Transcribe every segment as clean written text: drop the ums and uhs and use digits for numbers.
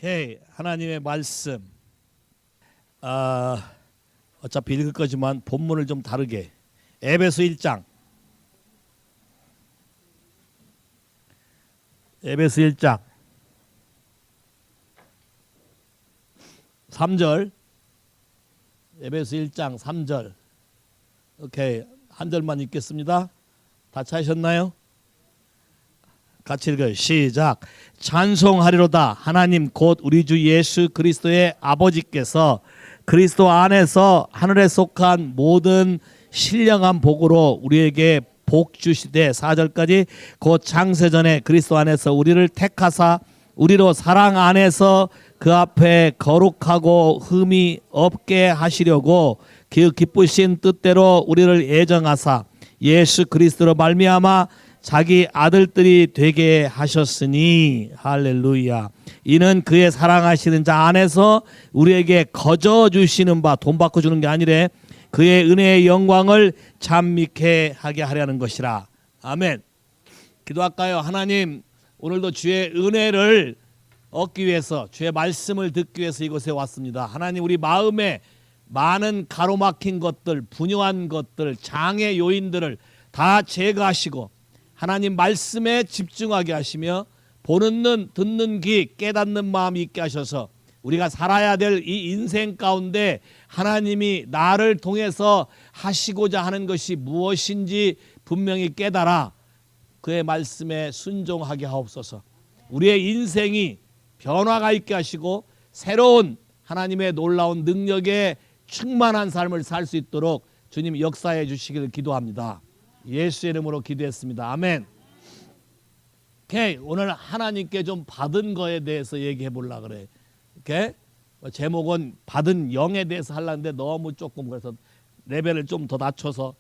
오케이. 하나님의 말씀. 어차피 읽을 거지만 본문을 좀 다르게. 에베소 1장. 에베소 1장 3절. 에베소 1장 3절. 오케이. 한 절만 읽겠습니다. 다 찾으셨나요? 같이 읽어요. 시작. 찬송하리로다. 하나님 곧 우리 주 예수 그리스도의 아버지께서 그리스도 안에서 하늘에 속한 모든 신령한 복으로 우리에게 복 주시되 4절까지 곧 창세전에 그리스도 안에서 우리를 택하사 우리로 사랑 안에서 그 앞에 거룩하고 흠이 없게 하시려고 그 기쁘신 뜻대로 우리를 예정하사 예수 그리스도로 말미암아 자기 아들들이 되게 하셨으니 할렐루야. 이는 그의 사랑하시는 자 안에서 우리에게 거저 주시는 바, 돈 받고 주는 게 아니래, 그의 은혜의 영광을 찬미케 하게 하려는 것이라. 아멘. 기도할까요? 하나님, 오늘도 주의 은혜를 얻기 위해서, 주의 말씀을 듣기 위해서 이곳에 왔습니다. 하나님, 우리 마음에 많은 가로막힌 것들, 분요한 것들, 장애 요인들을 다 제거하시고 하나님 말씀에 집중하게 하시며 보는 눈, 듣는 귀, 깨닫는 마음이 있게 하셔서 우리가 살아야 될 이 인생 가운데 하나님이 나를 통해서 하시고자 하는 것이 무엇인지 분명히 깨달아 그의 말씀에 순종하게 하옵소서. 우리의 인생이 변화가 있게 하시고 새로운 하나님의 놀라운 능력에 충만한 삶을 살 수 있도록 주님 역사해 주시기를 기도합니다. 예수의 이름으로 기도했습니다. 아멘. 오케이. 오늘 하나님께 좀 받은 거에 대해서 얘기해 보려고 그래. 오케이. 제목은 받은 영에 대해서 하려는데 너무 조금, 그래서 레벨을 좀 더 낮춰서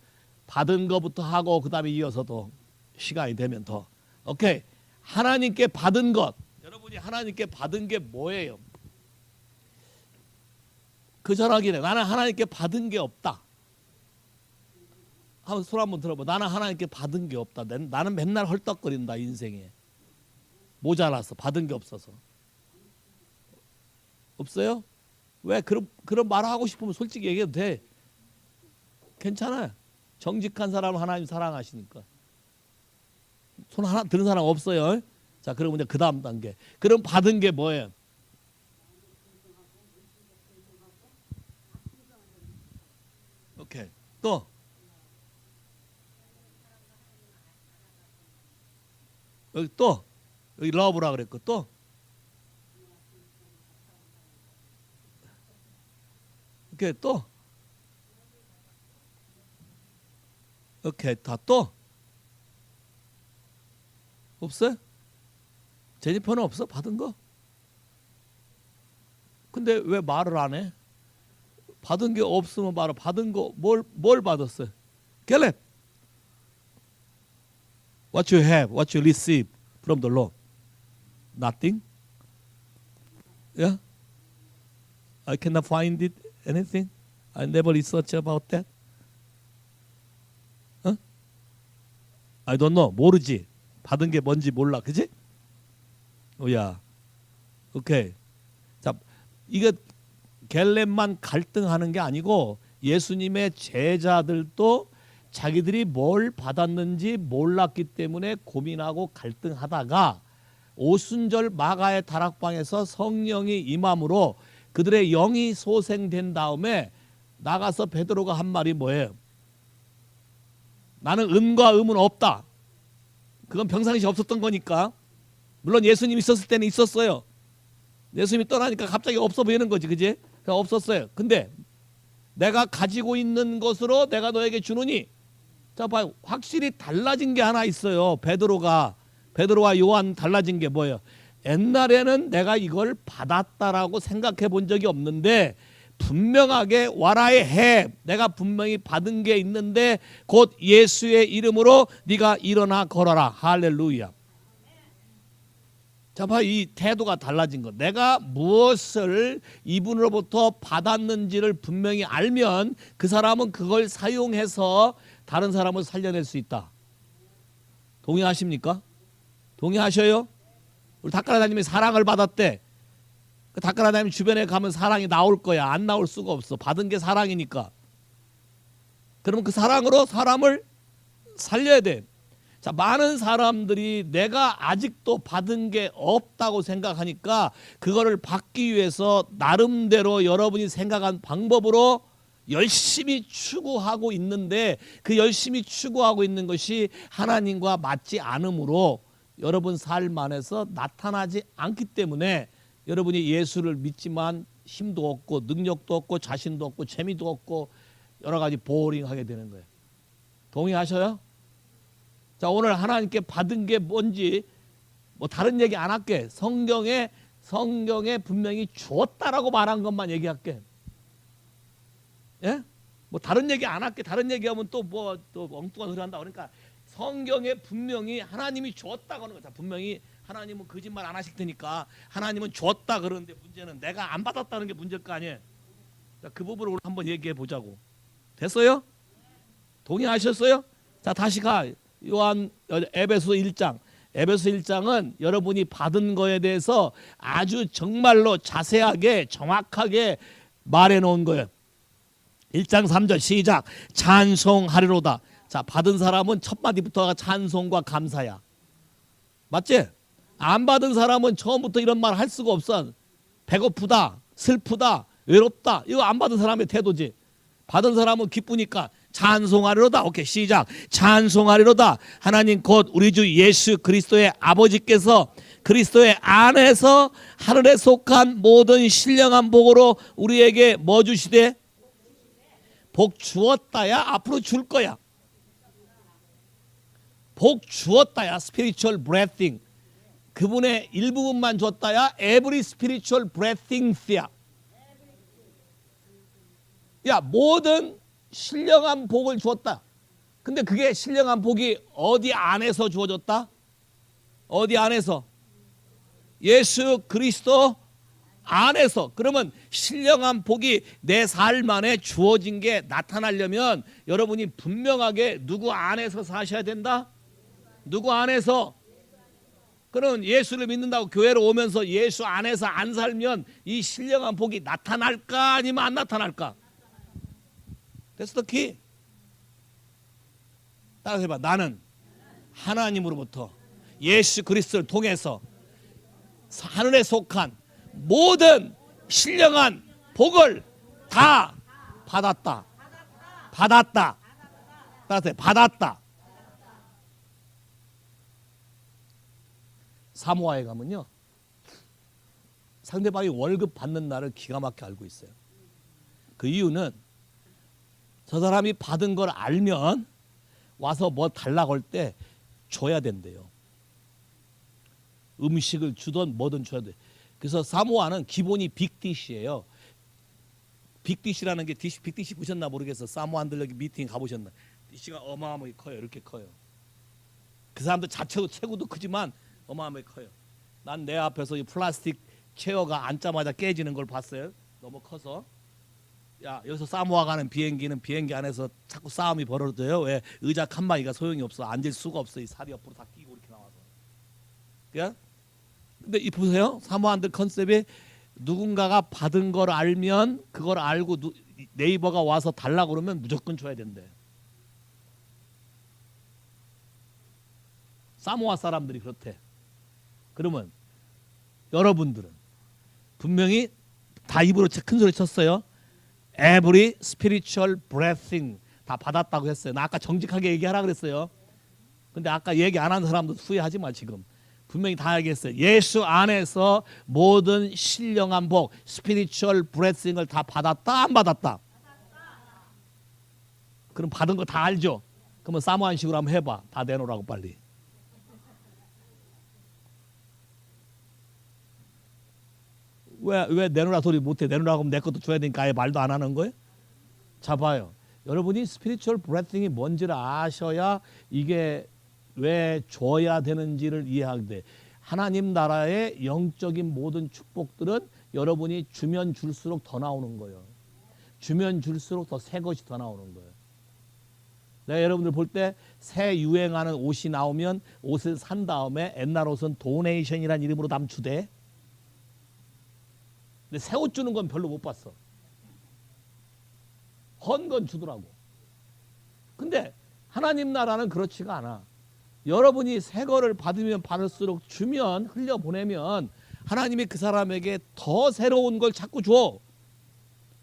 받은 거부터 하고 그 다음에 이어서도 시간이 되면 더. 오케이. 하나님께 받은 것. 여러분이 하나님께 받은 게 뭐예요? 그 전하기는 나는 하나님께 받은 게 없다. 한번 손 한번 들어봐. 나는 하나님께 받은 게 없다. 나는 맨날 헐떡거린다 인생에. 모자라서 받은 게 없어서. 없어요? 왜? 그런 말 하고 싶으면 솔직히 얘기해도 돼. 괜찮아요. 정직한 사람은 하나님 사랑하시니까. 손 하나 드는 사람 없어요? 자, 그러면 이제 그 다음 단계. 그럼 받은 게 뭐예요? 오케이. 또 여기 또 여기 러브라 그랬고 또 오케이. 또 오케이. 다 또 없어요? 제니퍼는 없어? 받은 거? 근데 왜 말을 안 해? 받은 게 없으면 말을. 받은 거 뭘 받았어요? 갤렛. What you have, what you receive from the Lord? Nothing? Yeah? I cannot find it, anything? I never research about that. I don't know. 모르지. 받은 게 뭔지 몰라. 그지? 오야. 오케이. 자, 이거 갤렛만 갈등하는 게 아니고 예수님의 제자들도 자기들이 뭘 받았는지 몰랐기 때문에 고민하고 갈등하다가 오순절 마가의 다락방에서 성령이 임함으로 그들의 영이 소생된 다음에 나가서 베드로가 한 말이 뭐예요? 나는 은과 음은 없다. 그건 평상시 없었던 거니까. 물론 예수님 있었을 때는 있었어요. 예수님이 떠나니까 갑자기 없어 보이는 거지, 그지? 그냥 없었어요. 근데 내가 가지고 있는 것으로 내가 너에게 주노니. 자, 봐요. 확실히 달라진 게 하나 있어요. 베드로와 요한 달라진 게 뭐예요? 옛날에는 내가 이걸 받았다라고 생각해 본 적이 없는데 분명하게 what I have, 내가 분명히 받은 게 있는데 곧 예수의 이름으로 네가 일어나 걸어라. 할렐루야. 자, 봐, 이 태도가 달라진 것. 내가 무엇을 이분으로부터 받았는지를 분명히 알면 그 사람은 그걸 사용해서 다른 사람을 살려낼 수 있다. 동의하십니까? 동의하셔요? 우리 닭가라다님이 사랑을 받았대. 닭가라다니면 주변에 가면 사랑이 나올 거야. 안 나올 수가 없어. 받은 게 사랑이니까. 그러면 그 사랑으로 사람을 살려야 돼. 자, 많은 사람들이 내가 아직도 받은 게 없다고 생각하니까 그거를 받기 위해서 나름대로 여러분이 생각한 방법으로 열심히 추구하고 있는데, 그 열심히 추구하고 있는 것이 하나님과 맞지 않으므로 여러분 삶 안에서 나타나지 않기 때문에 여러분이 예수를 믿지만 힘도 없고 능력도 없고 자신도 없고 재미도 없고 여러 가지 보링하게 되는 거예요. 동의하셔요? 자, 오늘 하나님께 받은 게 뭔지 뭐 다른 얘기 안 할게. 성경에 분명히 주었다라고 말한 것만 얘기할게. 예? 뭐 다른 얘기 안 할게. 다른 얘기하면 또 엉뚱한 소리 한다. 그러니까 성경에 분명히 하나님이 주었다고 하는 거다. 분명히 하나님은 거짓말 안 하실 테니까 하나님은 주었다 그러는데, 문제는 내가 안 받았다는 게 문제일 거 아니에요. 자, 그 부분을 우리 한번 얘기해 보자고. 됐어요? 동의하셨어요? 자, 다시 가. 에베소 1장. 에베소 1장은 여러분이 받은 거에 대해서 아주 정말로 자세하게 정확하게 말해 놓은 거예요. 1장 3절 시작. 찬송하리로다. 자, 받은 사람은 첫 마디부터가 찬송과 감사야. 맞지? 안 받은 사람은 처음부터 이런 말 할 수가 없어. 배고프다, 슬프다, 외롭다. 이거 안 받은 사람의 태도지. 받은 사람은 기쁘니까 찬송하리로다. 오케이, 시작. 찬송하리로다. 하나님 곧 우리 주 예수 그리스도의 아버지께서 그리스도의 안에서 하늘에 속한 모든 신령한 복으로 우리에게 뭐 주시되? 복 주었다야. 앞으로 줄 거야. 복 주었다야. spiritual blessing. 그분의 일부분만 줬다야. every spiritual blessings야. 야, 모든 신령한 복을 주었다. 근데 그게 신령한 복이 어디 안에서 주어졌다? 어디 안에서? 예수 그리스도 안에서. 그러면 신령한 복이 내 삶 안에 주어진 게 나타나려면 여러분이 분명하게 누구 안에서 사셔야 된다? 누구 안에서? 그러면 예수를 믿는다고 교회로 오면서 예수 안에서 안 살면 이 신령한 복이 나타날까 아니면 안 나타날까? That's the key. 따라서 해봐. 나는 하나님으로부터 예수 그리스도를 통해서 하늘에 속한 모든 신령한 복을 다 받았다. 받았다. 따라서 해. 받았다. 사모아에 가면요, 상대방이 월급 받는 날을 기가 막히게 알고 있어요. 그 이유는 저 사람이 받은 걸 알면 와서 뭐 달라고 할 때 줘야 된대요. 음식을 주든 뭐든 줘야 돼. 그래서 사모아는 기본이 빅디시예요. 빅디시라는 게 빅디시 보셨나 모르겠어. 사모안들 여기 미팅 가보셨나? 디시가 어마어마하게 커요. 이렇게 커요. 그 사람들 자체도 체구도 크지만 어마어마하게 커요. 난 내 앞에서 이 플라스틱 체어가 앉자마자 깨지는 걸 봤어요. 너무 커서. 야, 여기서 사모아 가는 비행기는 비행기 안에서 자꾸 싸움이 벌어져요. 왜? 의자 칸막이가 소용이 없어. 앉을 수가 없어. 이 살이 옆으로 다 끼고 이렇게 나와서. 그냥? 근데 이 보세요. 사모안들 컨셉이 누군가가 받은 걸 알면 그걸 알고 네이버가 와서 달라고 그러면 무조건 줘야 된대. 사모아 사람들이 그렇대. 그러면 여러분들은 분명히 다 입으로 큰 소리 쳤어요. Every spiritual blessing 다 받았다고 했어요. 나 아까 정직하게 얘기하라 그랬어요. 근데 아까 얘기 안 한 사람도 후회하지 마. 지금 분명히 다 얘기했어요. 예수 안에서 모든 신령한 복, spiritual blessing을 다 받았다 안 받았다? 그럼 받은 거 다 알죠? 그러면 사모안식으로 한번 해봐. 다 내놓으라고 빨리. 왜 내놓으라 소리 못해? 내놓으라고 하면 내 것도 줘야 되니까 아예 말도 안 하는 거예요? 자, 봐요. 여러분이 스피리추얼 블레싱이 뭔지를 아셔야 이게 왜 줘야 되는지를 이해하게 돼. 하나님 나라의 영적인 모든 축복들은 여러분이 주면 줄수록 더 나오는 거예요. 주면 줄수록 더 새 것이 더 나오는 거예요. 내가 여러분들 볼 때 새 유행하는 옷이 나오면 옷을 산 다음에 옛날 옷은 도네이션이라는 이름으로 남주대. 근데 새 옷 주는 건 별로 못 봤어. 헌 건 주더라고. 근데 하나님 나라는 그렇지가 않아. 여러분이 새 거를 받으면 받을수록 주면, 흘려보내면 하나님이 그 사람에게 더 새로운 걸 자꾸 줘.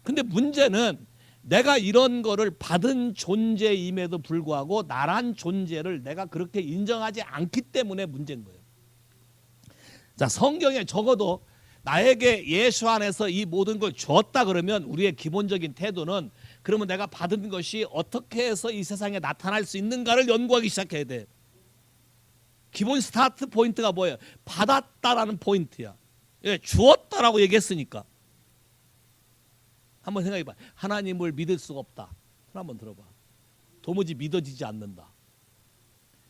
근데 문제는 내가 이런 거를 받은 존재임에도 불구하고 나란 존재를 내가 그렇게 인정하지 않기 때문에 문제인 거예요. 자, 성경에 적어도 나에게 예수 안에서 이 모든 걸 줬다 그러면 우리의 기본적인 태도는, 그러면 내가 받은 것이 어떻게 해서 이 세상에 나타날 수 있는가를 연구하기 시작해야 돼. 기본 스타트 포인트가 뭐예요? 받았다라는 포인트야. 예, 주었다라고 얘기했으니까. 한번 생각해봐. 하나님을 믿을 수가 없다. 손 한번 들어봐. 도무지 믿어지지 않는다.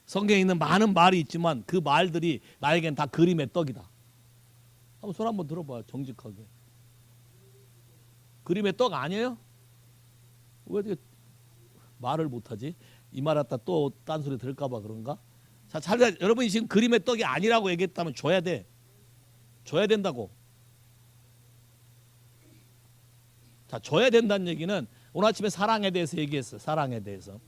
성경에 있는 많은 말이 있지만 그 말들이 나에겐 다 그림의 떡이다. 한번 손 한번 들어봐. 정직하게. 그림의 떡 아니에요? 왜 이렇게 말을 못하지? 이 말 갖다 또 딴소리 들을까 봐 그런가? 자, 여러분이 지금 그림의 떡이 아니라고 얘기했다면 줘야 돼. 줘야 된다고. 자, 줘야 된다는 얘기는 오늘 아침에 사랑에 대해서 얘기했어요. 사랑에 대해서.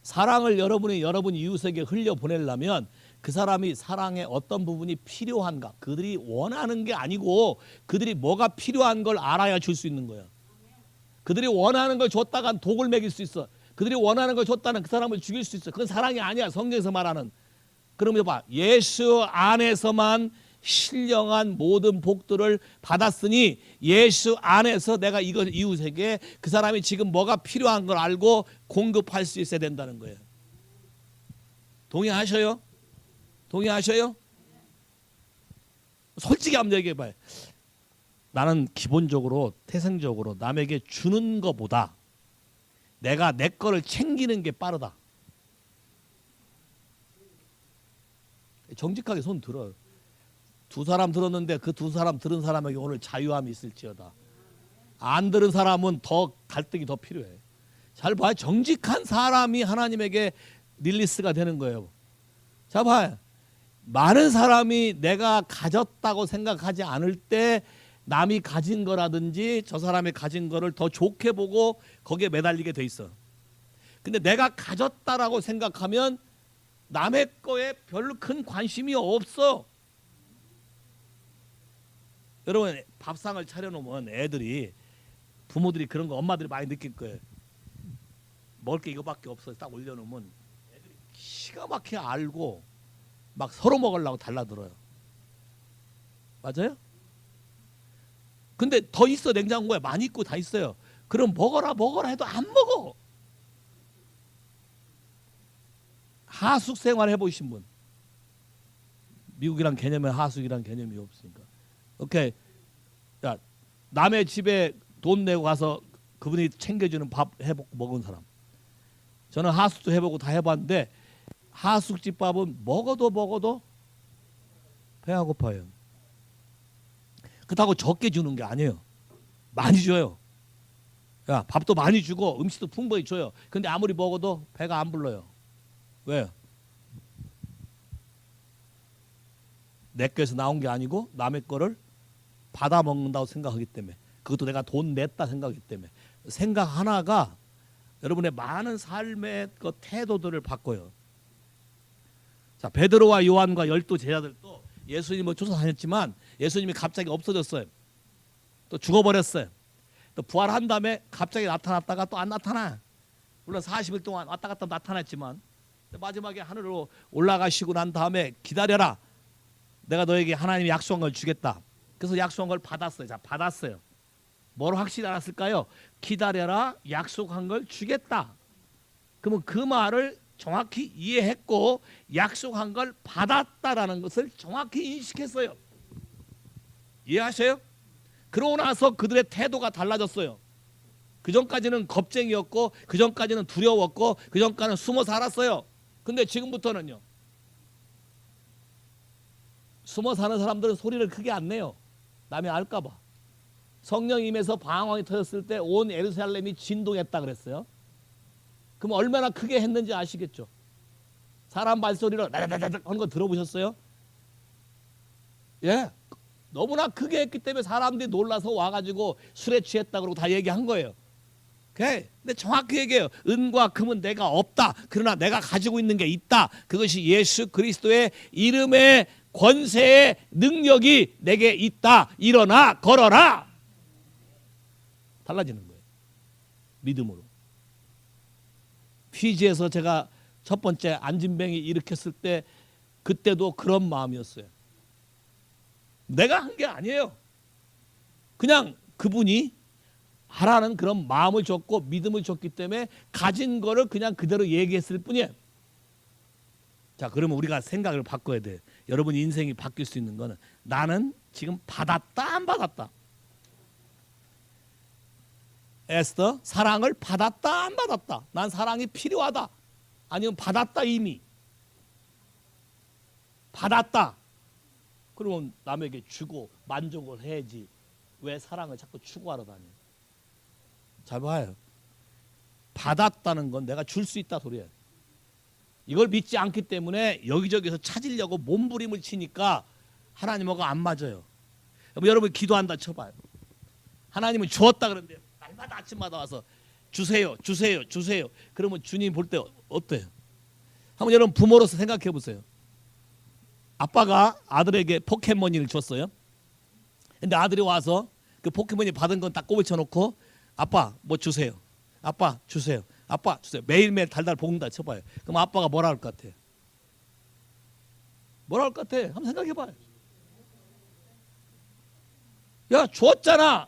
사랑을 여러분 이웃에게 흘려보내려면 그 사람이 사랑의 어떤 부분이 필요한가, 그들이 원하는 게 아니고 그들이 뭐가 필요한 걸 알아야 줄 수 있는 거예요. 그들이 원하는 걸 줬다간 독을 먹일 수 있어. 그들이 원하는 걸 줬다는 그 사람을 죽일 수 있어. 그건 사랑이 아니야. 성경에서 말하는. 그러면 봐, 예수 안에서만 신령한 모든 복들을 받았으니 예수 안에서 내가 이걸 이웃에게 그 사람이 지금 뭐가 필요한 걸 알고 공급할 수 있어야 된다는 거예요. 동의하셔요? 동의하셔요? 솔직히 한번 얘기해봐요. 나는 기본적으로 태생적으로 남에게 주는 것보다 내가 내 거를 챙기는 게 빠르다. 정직하게 손 들어요. 두 사람 들었는데 그 두 사람 들은 사람에게 오늘 자유함이 있을지어다. 안 들은 사람은 더 갈등이 더 필요해. 잘 봐요. 정직한 사람이 하나님에게 릴리스가 되는 거예요. 자, 봐요. 많은 사람이 내가 가졌다고 생각하지 않을 때 남이 가진 거라든지 저 사람이 가진 거를 더 좋게 보고 거기에 매달리게 돼 있어. 근데 내가 가졌다라고 생각하면 남의 거에 별로 큰 관심이 없어. 여러분, 밥상을 차려놓으면 애들이, 부모들이 그런 거 엄마들이 많이 느낄 거예요. 먹을 게 이거밖에 없어. 딱 올려놓으면 애들이 기가 막히게 알고 막 서로 먹으려고 달라들어요. 맞아요? 근데 더 있어. 냉장고에 많이 있고 다 있어요. 그럼 먹어라 해도 안 먹어. 하숙 생활 해보신 분. 미국이란 개념에 하숙이란 개념이 없으니까. 오케이. 야, 남의 집에 돈 내고 가서 그분이 챙겨주는 밥 해보고 먹은 사람. 저는 하숙도 해보고 다 해봤는데 하숙집 밥은 먹어도 배가 고파요. 그렇다고 적게 주는 게 아니에요. 많이 줘요. 야, 밥도 많이 주고 음식도 풍부히 줘요. 근데 아무리 먹어도 배가 안 불러요. 왜요? 내 거에서 나온 게 아니고 남의 거를 받아 먹는다고 생각하기 때문에, 그것도 내가 돈 냈다 생각하기 때문에, 생각 하나가 여러분의 많은 삶의 그 태도들을 바꿔요. 자, 베드로와 요한과 12 제자들도 예수님을 쫓아다녔지만 예수님이 갑자기 없어졌어요. 또 죽어버렸어요. 또 부활한 다음에 갑자기 나타났다가 또 안 나타나. 물론 40일 동안 왔다 갔다 나타났지만 마지막에 하늘로 올라가시고 난 다음에 기다려라. 내가 너에게 하나님이 약속한 걸 주겠다. 그래서 약속한 걸 받았어요. 자, 받았어요. 뭘 확실히 알았을까요? 기다려라. 약속한 걸 주겠다. 그러면 그 말을 정확히 이해했고 약속한 걸 받았다라는 것을 정확히 인식했어요. 이해하셔요? 그러고 나서 그들의 태도가 달라졌어요. 그전까지는 겁쟁이였고 그전까지는 두려웠고 그전까지는 숨어 살았어요. 근데 지금부터는요. 숨어 사는 사람들은 소리를 크게 안 내요. 남이 알까 봐. 성령 임해서 방황이 터졌을 때 온 예루살렘이 진동했다 그랬어요. 그럼 얼마나 크게 했는지 아시겠죠? 사람 발소리를 나다다다닥 하는 거 들어보셨어요? 예, 너무나 크게 했기 때문에 사람들이 놀라서 와가지고 술에 취했다 그러고 다 얘기한 거예요. 오케이? 근데 정확히 얘기해요. 은과 금은 내가 없다. 그러나 내가 가지고 있는 게 있다. 그것이 예수 그리스도의 이름의 권세의 능력이 내게 있다. 일어나 걸어라. 달라지는 거예요. 믿음으로. 피지에서 제가 첫 번째 안진뱅이 일으켰을 때 그때도 그런 마음이었어요. 내가 한 게 아니에요. 그냥 그분이 하라는 그런 마음을 줬고 믿음을 줬기 때문에 가진 거를 그냥 그대로 얘기했을 뿐이에요. 자, 그러면 우리가 생각을 바꿔야 돼. 여러분 인생이 바뀔 수 있는 거는 나는 지금 받았다 안 받았다. 에스더 사랑을 받았다 안 받았다. 난 사랑이 필요하다. 아니면 받았다 이미. 받았다. 그러면 남에게 주고 만족을 해야지. 왜 사랑을 자꾸 추구하러 다녀? 잘 봐요. 받았다는 건 내가 줄 수 있다 소리야. 이걸 믿지 않기 때문에 여기저기서 찾으려고 몸부림을 치니까 하나님하고 안 맞아요. 여러분 기도한다 쳐봐요. 하나님은 주었다 그러는데 날마다 아침마다 와서 주세요 주세요 주세요. 그러면 주님 볼 때 어때요? 한번 여러분 부모로서 생각해 보세요. 아빠가 아들에게 포켓몬을 줬어요. 근데 아들이 와서 그 포켓몬이 받은 건 다 꼬부쳐 놓고 아빠 뭐 주세요. 아빠 주세요. 아빠 주세요. 매일매일 달달 볶는다 쳐봐요. 그럼 아빠가 뭐라 할 것 같아? 뭐라 할 것 같아? 한번 생각해 봐요. 야 줬잖아.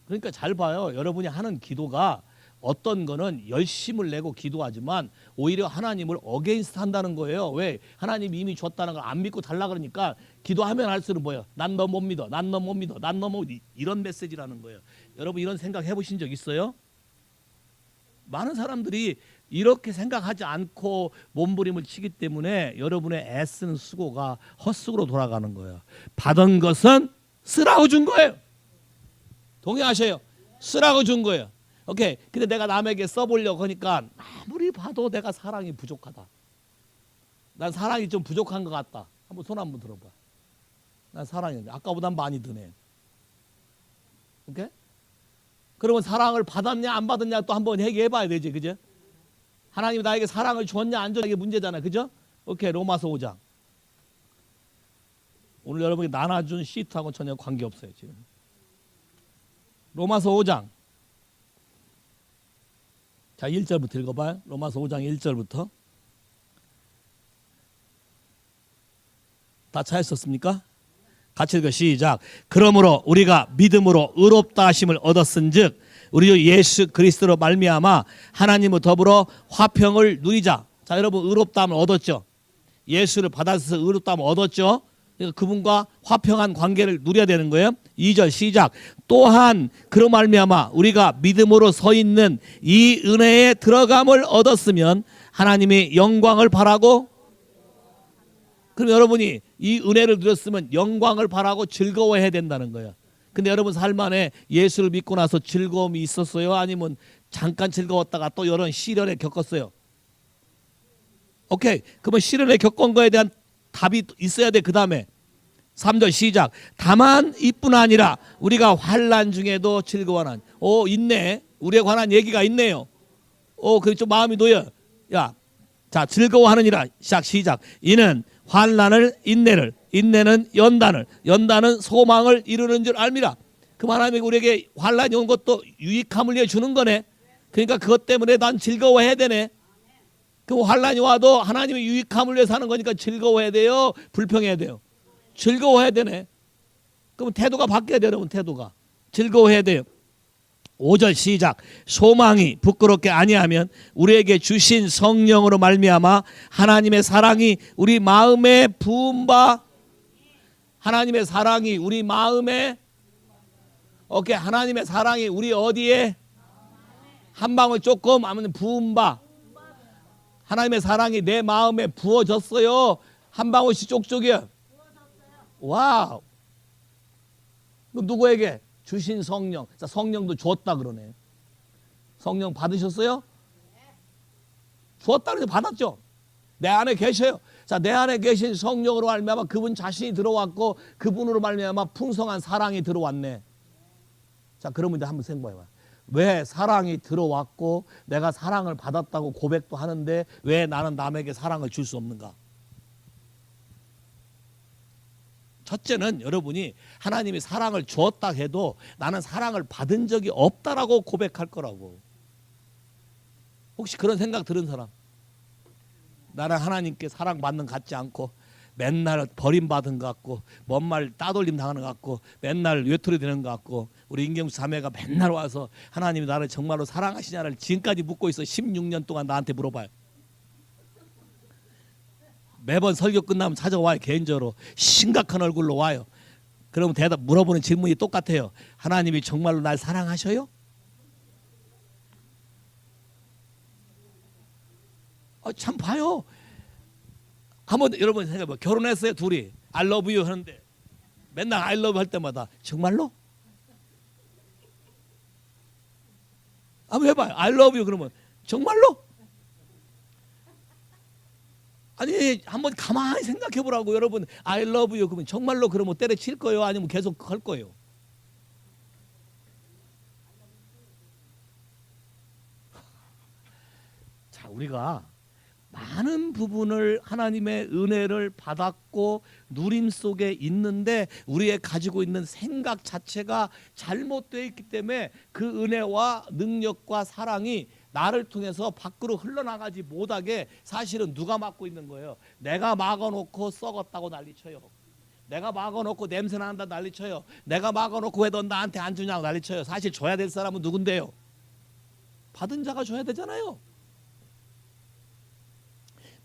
그러니까 잘 봐요. 여러분이 하는 기도가 어떤 거는 열심을 내고 기도하지만 오히려 하나님을 어게인스트 한다는 거예요. 왜? 하나님이 이미 줬다는 걸 안 믿고 달라 그러니까 기도하면 할수록 뭐예요? 난 너 못 믿어. 난 너 못 믿어. 난 너 못 믿어. 이런 메시지라는 거예요. 여러분 이런 생각 해보신 적 있어요? 많은 사람들이 이렇게 생각하지 않고 몸부림을 치기 때문에 여러분의 애쓰는 수고가 헛수고로 돌아가는 거예요. 받은 것은 쓰라고 준 거예요. 동의하셔요? 쓰라고 준 거예요. 오케이. 근데 내가 남에게 써보려고 하니까 아무리 봐도 내가 사랑이 부족하다. 난 사랑이 좀 부족한 것 같다. 한번 손 한번 들어봐. 난 사랑이 아까보단 많이 드네. 오케이? 그러면 사랑을 받았냐 안 받았냐 또 한번 얘기해봐야 되지, 그죠? 하나님이 나에게 사랑을 줬냐 안 줬냐 이게 문제잖아, 그죠? 오케이. 로마서 5장. 오늘 여러분이 나눠준 시트하고 전혀 관계 없어요 지금. 로마서 5장. 자, 1절부터 읽어봐요. 로마서 5장 1절부터. 다 찾으셨습니까? 같이 읽어 시작. 그러므로 우리가 믿음으로 의롭다 하심을 얻었은즉 우리 주 예수 그리스도로 말미암아 하나님과 더불어 화평을 누리자. 자, 여러분 의롭다함을 얻었죠. 예수를 받아서 의롭다함을 얻었죠. 그러니까 그분과 화평한 관계를 누려야 되는 거예요. 2절 시작. 또한 그로 말미암아 우리가 믿음으로 서 있는 이 은혜에 들어감을 얻었으면 하나님의 영광을 바라고. 그럼 여러분이 이 은혜를 누렸으면 영광을 바라고 즐거워해야 된다는 거예요. 근데 여러분 삶 안에 예수를 믿고 나서 즐거움이 있었어요? 아니면 잠깐 즐거웠다가 또 이런 시련에 겪었어요? 오케이. 그러면 시련에 겪은 거에 대한 답이 있어야 돼. 그 다음에 3절 시작. 다만 이뿐 아니라 우리가 환난 중에도 즐거워하는. 오, 있네. 우리에 관한 얘기가 있네요. 오, 그래 좀 마음이 놓여. 야, 자, 즐거워하느니라. 시작. 이는 환난을 인내를, 인내는 연단을, 연단은 소망을 이루는 줄 알미라. 그 하나님이 우리에게 환난이 온 것도 유익함을 위해 주는 거네. 그러니까 그것 때문에 난 즐거워해야 되네. 그 환난이 와도 하나님의 유익함을 위해 사는 거니까 즐거워해야 돼요? 불평해야 돼요? 즐거워해야 되네. 그럼 태도가 바뀌어야 돼요, 여러분. 태도가 즐거워해야 돼요. 5절 시작. 소망이 부끄럽게 아니하면 우리에게 주신 성령으로 말미암아 하나님의 사랑이 우리 마음에 부은 바. 하나님의 사랑이 우리 마음에. 오케이. 하나님의 사랑이 우리 어디에? 한 방울 조금 하면 부은 바. 하나님의 사랑이 내 마음에 부어졌어요? 한 방울씩 쪽쪽이요? 와우. 그럼 누구에게? 주신 성령. 자, 성령도 줬다 그러네. 성령 받으셨어요? 주었다 그래서 받았죠. 내 안에 계셔요. 자, 내 안에 계신 성령으로 말미암아 그분 자신이 들어왔고 그분으로 말미암아 풍성한 사랑이 들어왔네. 자, 그러면 이제 한번 생각해봐. 왜 사랑이 들어왔고 내가 사랑을 받았다고 고백도 하는데 왜 나는 남에게 사랑을 줄 수 없는가? 첫째는 여러분이 하나님이 사랑을 주었다 해도 나는 사랑을 받은 적이 없다라고 고백할 거라고. 혹시 그런 생각 들은 사람? 나는 하나님께 사랑받는 것 같지 않고 맨날 버림받은 것 같고 뭔 말 따돌림 당하는 것 같고 맨날 외톨이 되는 것 같고 우리 인경수 자매가 맨날 와서 하나님이 나를 정말로 사랑하시냐를 지금까지 묻고 있어. 16년 동안 나한테 물어봐요. 매번 설교 끝나면 찾아와요. 개인적으로 심각한 얼굴로 와요. 그러면 대답 물어보는 질문이 똑같아요. 하나님이 정말로 날 사랑하셔요? 참 봐요. 한번 여러분 생각해봐. 결혼했어요 둘이. I love you 하는데 맨날 I love you 할 때마다 정말로? 한번 해봐요. I love you 그러면 정말로? 아니 한번 가만히 생각해 보라고. 여러분 I love you 그러면 정말로 그러면 때려칠 거예요? 아니면 계속 할 거예요? 자, 우리가 많은 부분을 하나님의 은혜를 받았고 누림 속에 있는데 우리의 가지고 있는 생각 자체가 잘못되어 있기 때문에 그 은혜와 능력과 사랑이 나를 통해서 밖으로 흘러나가지 못하게 사실은 누가 막고 있는 거예요? 내가 막아놓고 썩었다고 난리쳐요. 내가 막아놓고 냄새난다 난리쳐요. 내가 막아놓고 왜 넌 나한테 안 주냐고 난리쳐요. 사실 줘야 될 사람은 누군데요? 받은 자가 줘야 되잖아요.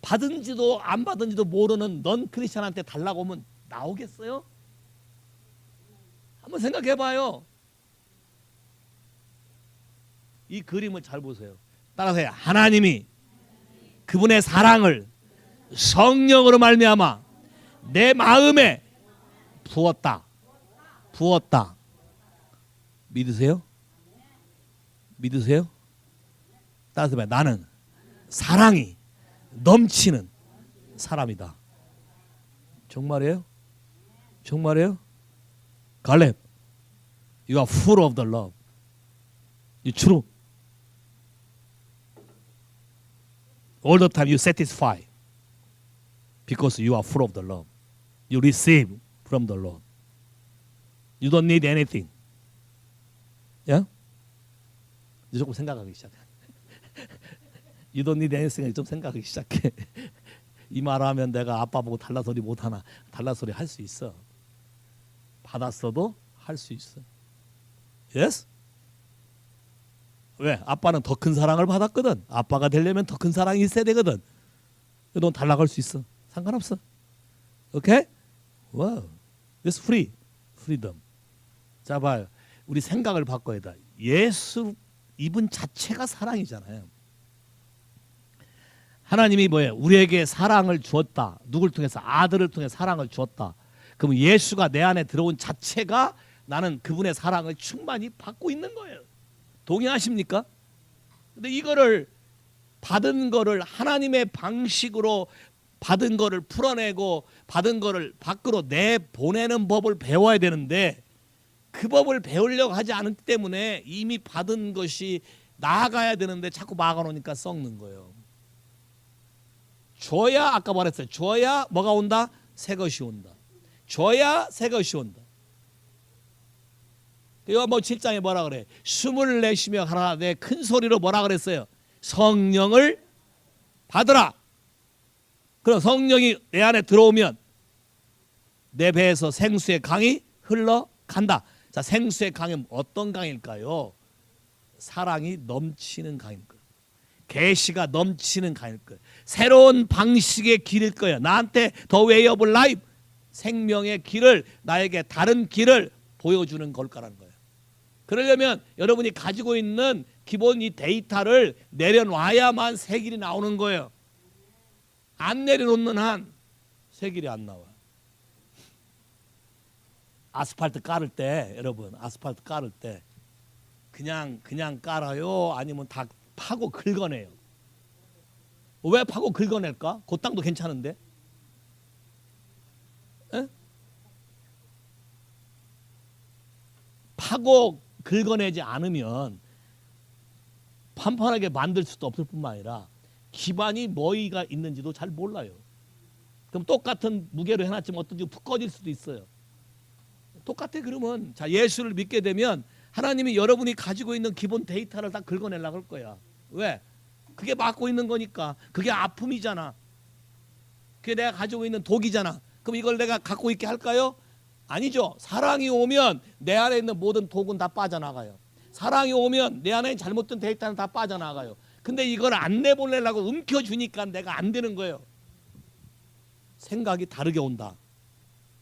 받은지도 안 받은지도 모르는 넌 크리스찬한테 달라고 하면 나오겠어요? 한번 생각해봐요. 이 그림을 잘 보세요. 따라서요. 하나님이 그분의 사랑을 성령으로 말미암아 내 마음에 부었다. 부었다. 믿으세요? 믿으세요? 따라서 봐요. 나는 사랑이 넘치는 사람이다. 정말이에요? 정말이에요? 갈렙, you are full of the love. You true. All the time you satisfy because you are full of the love. You receive from the Lord. You don't need anything. Yeah? 이제 조금 생각하기 시작해. You don't need anything. 좀 생각하기 시작해. 이 말하면 내가 아빠 보고 달라소리 못하나? 달라소리 할 수 있어. 받았어도 할 수 있어. Yes? 왜? 아빠는 더 큰 사랑을 받았거든. 아빠가 되려면 더 큰 사랑이 있어야 되거든. 넌 달라갈 수 있어. 상관없어. 오케이? Wow. It's free. Freedom. 자 봐요. 우리 생각을 바꿔야 돼. 예수 이분 자체가 사랑이잖아요. 하나님이 뭐예요? 우리에게 사랑을 주었다. 누굴 통해서? 아들을 통해 사랑을 주었다. 그럼 예수가 내 안에 들어온 자체가 나는 그분의 사랑을 충만히 받고 있는 거예요. 동의하십니까? 근데 이거를 받은 거를 하나님의 방식으로 받은 거를 풀어내고 받은 거를 밖으로 내보내는 법을 배워야 되는데 그 법을 배우려고 하지 않기 때문에 이미 받은 것이 나아가야 되는데 자꾸 막아놓으니까 썩는 거예요. 줘야 아까 말했어요. 줘야 뭐가 온다? 새 것이 온다. 줘야 새 것이 온다. 요한복음 7장에 뭐라 그래? 숨을 내쉬며 하나되 큰 소리로 뭐라 그랬어요? 성령을 받으라. 그럼 성령이 내 안에 들어오면 내 배에서 생수의 강이 흘러간다. 자, 생수의 강은 어떤 강일까요? 사랑이 넘치는 강일 거예요. 계시가 넘치는 강일 거예요. 새로운 방식의 길일 거예요. 나한테 더 웨이 오브 라이프, 생명의 길을, 나에게 다른 길을 보여주는 걸 거라는 거예요. 그러려면 여러분이 가지고 있는 기본 이 데이터를 내려놔야만 새 길이 나오는 거예요. 안 내려놓는 한 새 길이 안 나와요. 아스팔트 깔을 때, 여러분 아스팔트 깔을 때 그냥 깔아요? 아니면 다 파고 긁어내요? 왜 파고 긁어낼까? 그 땅도 괜찮은데. 파고 긁어내지 않으면 판판하게 만들 수도 없을 뿐만 아니라 기반이 뭐가 있는지도 잘 몰라요. 그럼 똑같은 무게로 해놨지만 어떤지 푹 꺼질 수도 있어요. 똑같아. 그러면 자, 예수를 믿게 되면 하나님이 여러분이 가지고 있는 기본 데이터를 다 긁어내려고 할 거야. 왜? 그게 맡고 있는 거니까. 그게 아픔이잖아. 그게 내가 가지고 있는 독이잖아. 그럼 이걸 내가 갖고 있게 할까요? 아니죠. 사랑이 오면 내 안에 있는 모든 독은 다 빠져나가요. 사랑이 오면 내 안에 잘못된 데이터는 다 빠져나가요. 근데 이걸 안 내보내려고 움켜주니까 내가 안 되는 거예요. 생각이 다르게 온다.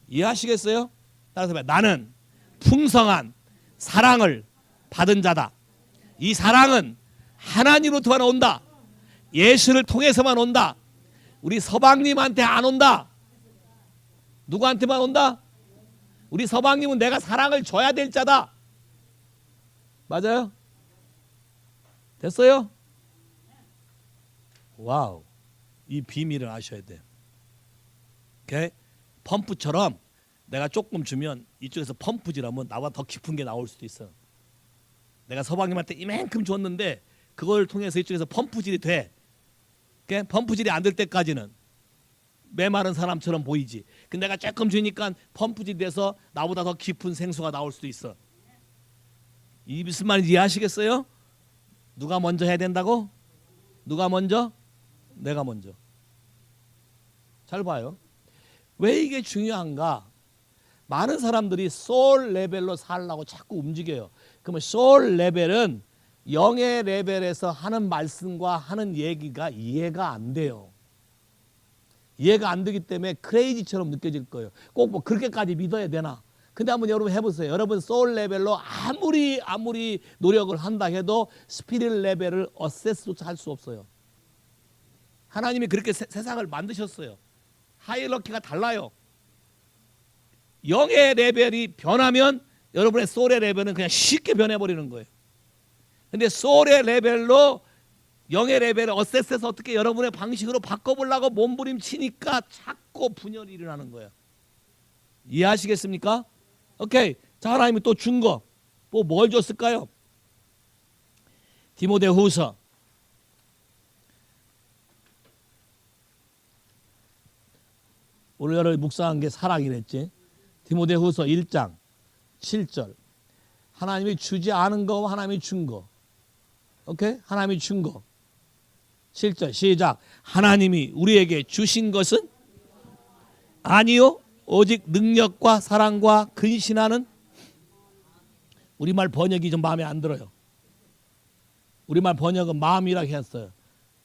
이해하시겠어요? 따라서 나는 풍성한 사랑을 받은 자다. 이 사랑은 하나님으로부터만 온다. 예수를 통해서만 온다. 우리 서방님한테 안 온다. 누구한테만 온다? 우리 서방님은 내가 사랑을 줘야 될 자다. 맞아요? 됐어요? 와우. 이 비밀을 아셔야 돼요. 오케이? 펌프처럼 내가 조금 주면 이쪽에서 펌프질하면 나보다 더 깊은 게 나올 수도 있어. 내가 서방님한테 이만큼 줬는데 그걸 통해서 이쪽에서 펌프질이 돼. 오케이? 펌프질이 안 될 때까지는 메마른 사람처럼 보이지. 근데 내가 조금 주니까 펌프질이 돼서 나보다 더 깊은 생수가 나올 수도 있어. 이 무슨 말인지 이해하시겠어요? 누가 먼저 해야 된다고? 누가 먼저? 내가 먼저. 잘 봐요. 왜 이게 중요한가? 많은 사람들이 소울 레벨로 살라고 자꾸 움직여요. 그러면 소울 레벨은 영의 레벨에서 하는 말씀과 하는 얘기가 이해가 안 돼요. 이해가 안 되기 때문에 크레이지처럼 느껴질 거예요. 꼭 뭐 그렇게까지 믿어야 되나? 근데 한번 여러분 해보세요. 여러분 소울 레벨로 아무리 노력을 한다 해도 스피릿 레벨을 어세스조차 할 수 없어요. 하나님이 그렇게 세상을 만드셨어요. 하이러키가 달라요. 영의 레벨이 변하면 여러분의 소울의 레벨은 그냥 쉽게 변해버리는 거예요. 근데 소울의 레벨로 영의 레벨을 어세스해서 어떻게 여러분의 방식으로 바꿔보려고 몸부림치니까 자꾸 분열이 일어나는 거예요. 이해하시겠습니까? 오케이. 자, 하나님이 또 준 거. 뭐 뭘 줬을까요? 디모데후서 오늘 여러분이 묵상한 게 사랑이랬지. 디모데후서 1장 7절. 하나님이 주지 않은 거와 하나님이 준 거. 오케이? 하나님이 준 거. 7절 시작. 하나님이 우리에게 주신 것은 아니요 오직 능력과 사랑과 근신하는. 우리말 번역이 좀 마음에 안 들어요. 우리말 번역은 마음이라고 했어요.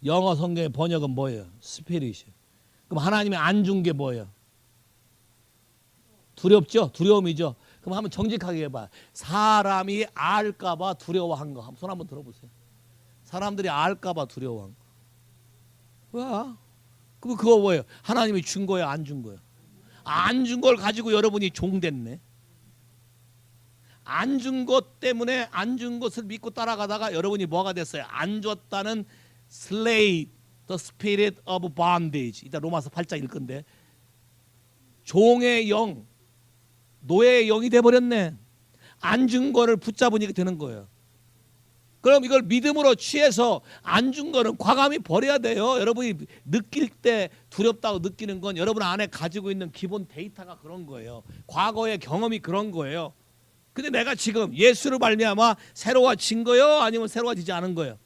영어 성경의 번역은 뭐예요? 스피릿이요. 그럼 하나님이 안 준 게 뭐예요? 두렵죠? 두려움이죠. 그럼 한번 정직하게 해봐. 사람이 알까 봐 두려워한 거. 손 한번 들어보세요. 사람들이 알까 봐 두려워한 거. 뭐야? 그거 뭐예요? 하나님이 준 거예요? 안 준 거예요? 안 준 걸 가지고 여러분이 종됐네. 안 준 것 때문에 안 준 것을 믿고 따라가다가 여러분이 뭐가 됐어요? 안 줬다는 slave, the spirit of bondage. 이따 로마서 8장 읽을 건데 종의 영, 노예의 영이 돼버렸네. 안 준 거를 붙잡으니까 되는 거예요. 그럼 이걸 믿음으로 취해서 안 준 거는 과감히 버려야 돼요. 여러분이 느낄 때 두렵다고 느끼는 건 여러분 안에 가지고 있는 기본 데이터가 그런 거예요. 과거의 경험이 그런 거예요. 근데 내가 지금 예수를 말미암아 새로워진 거예요? 아니면 새로워지지 않은 거예요?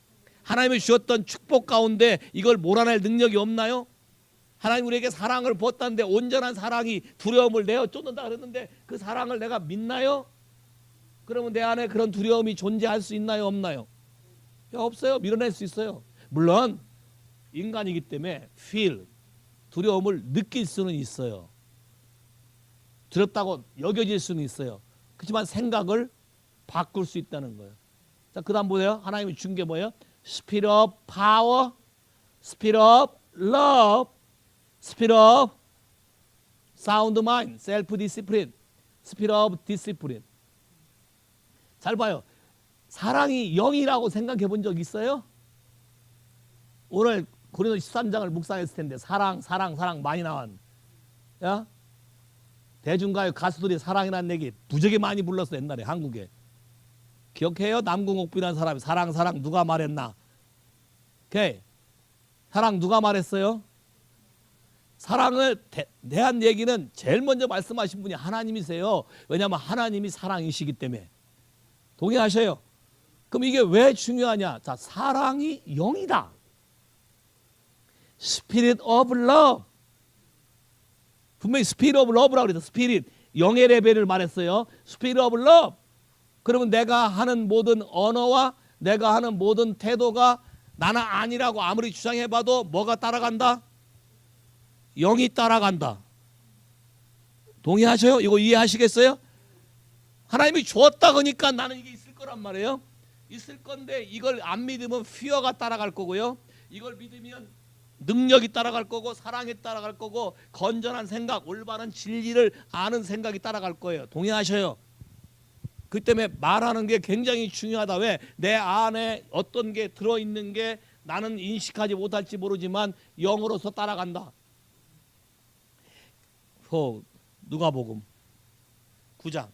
하나님이 주셨던 축복 가운데 이걸 몰아낼 능력이 없나요? 하나님 우리에게 사랑을 부었다는데 온전한 사랑이 두려움을 내어 쫓는다 그랬는데 그 사랑을 내가 믿나요? 그러면 내 안에 그런 두려움이 존재할 수 있나요? 없나요? 없어요. 밀어낼 수 있어요. 물론 인간이기 때문에 feel, 두려움을 느낄 수는 있어요. 두렵다고 여겨질 수는 있어요. 그렇지만 생각을 바꿀 수 있다는 거예요. 자, 그 다음 뭐예요? 하나님이 준 게 뭐예요? Spirit of power, Spirit of love, Spirit of sound mind, self-discipline, Spirit of discipline. 잘 봐요. 사랑이 영이라고 생각해 본 적 있어요? 오늘 고린도 13장을 묵상했을 텐데 사랑 많이 나왔네. 야? 대중가요 가수들이 사랑이라는 얘기 무지하게 많이 불렀어. 옛날에 한국에. 기억해요? 남궁옥비라는 사람이 사랑 누가 말했나? 오케이. 사랑 누가 말했어요? 사랑을 대한 얘기는 제일 먼저 말씀하신 분이 하나님이세요. 왜냐하면 하나님이 사랑이시기 때문에. 동의하셔요? 그럼 이게 왜 중요하냐? 자, 사랑이 영이다. Spirit of love. 분명히 Spirit of love라고 그랬어. Spirit. 영의 레벨을 말했어요. Spirit of love. 그러면 내가 하는 모든 언어와 내가 하는 모든 태도가 나는 아니라고 아무리 주장해봐도 뭐가 따라간다? 영이 따라간다. 동의하셔요? 이거 이해하시겠어요? 하나님이 주었다 그러니까 나는 이게 있을 거란 말이에요. 있을 건데 이걸 안 믿으면 fear가 따라갈 거고요. 이걸 믿으면 능력이 따라갈 거고 사랑이 따라갈 거고 건전한 생각, 올바른 진리를 아는 생각이 따라갈 거예요. 동의하셔요? 그 때문에 말하는 게 굉장히 중요하다. 왜? 내 안에 어떤 게 들어있는 게 나는 인식하지 못할지 모르지만 영으로서 따라간다. 누가복음 9장.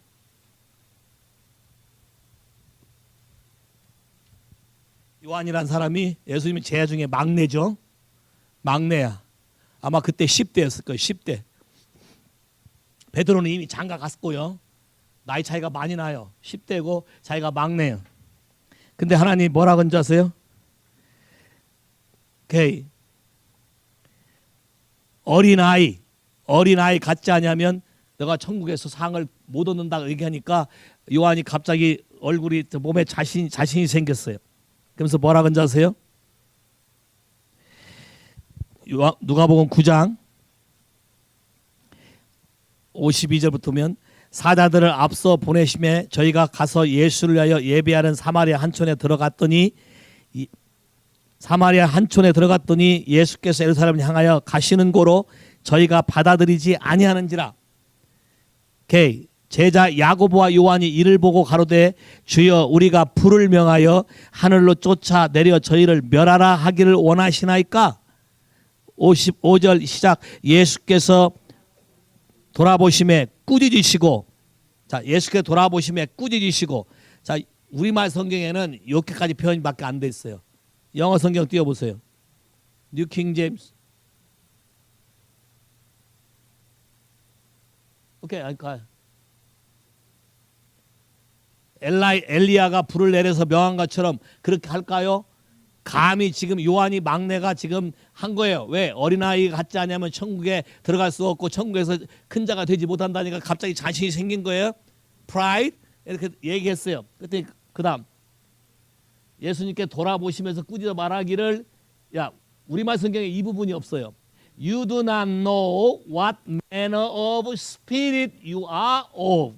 요한이란 사람이 예수님의 제자 중에 막내죠. 막내야. 아마 그때 10대였을 거예요. 10대. 베드로는 이미 장가 갔고요. 나이 차이가 많이 나요. 10대고 자기가 막내예요. 근데 하나님 뭐라 건지 아세요? 오케이. 어린아이 같지 않냐면 너가 천국에서 상을 못 얻는다 얘기하니까 요한이 갑자기 얼굴이 몸에 자신이 생겼어요. 그러면서 뭐라 건지 아세요? 누가복음 9장 52절부터면 사자들을 앞서 보내심에 저희가 가서 예수를 위하여 예배하는 사마리아 한촌에 들어갔더니 예수께서 예루살렘을 향하여 가시는 고로 저희가 받아들이지 아니하는지라. 오케이. 제자 야고보와 요한이 이를 보고 가로되 주여 우리가 불을 명하여 하늘로 쫓아 내려 저희를 멸하라 하기를 원하시나이까. 55절 시작. 예수께서 돌아보심에 꾸짖으시고. 자, 예수께서 돌아보심에 꾸짖으시고. 자, 우리말 성경에는 이렇게까지 표현밖에 안 돼 있어요. 영어 성경 띄워보세요. 뉴 킹 제임스. 오케이, 엘리야가 불을 내려서 명한 것처럼 그렇게 할까요? 감히 지금 요한이 막내가 지금 한 거예요. 왜? 어린아이 같지 않냐면 천국에 들어갈 수 없고 천국에서 큰 자가 되지 못한다니까 갑자기 자신이 생긴 거예요. Pride 이렇게 얘기했어요. 그때 그다음 예수님께 돌아보시면서 꾸짖어 말하기를, 야, 우리말 성경에 이 부분이 없어요. You do not know what manner of spirit you are of.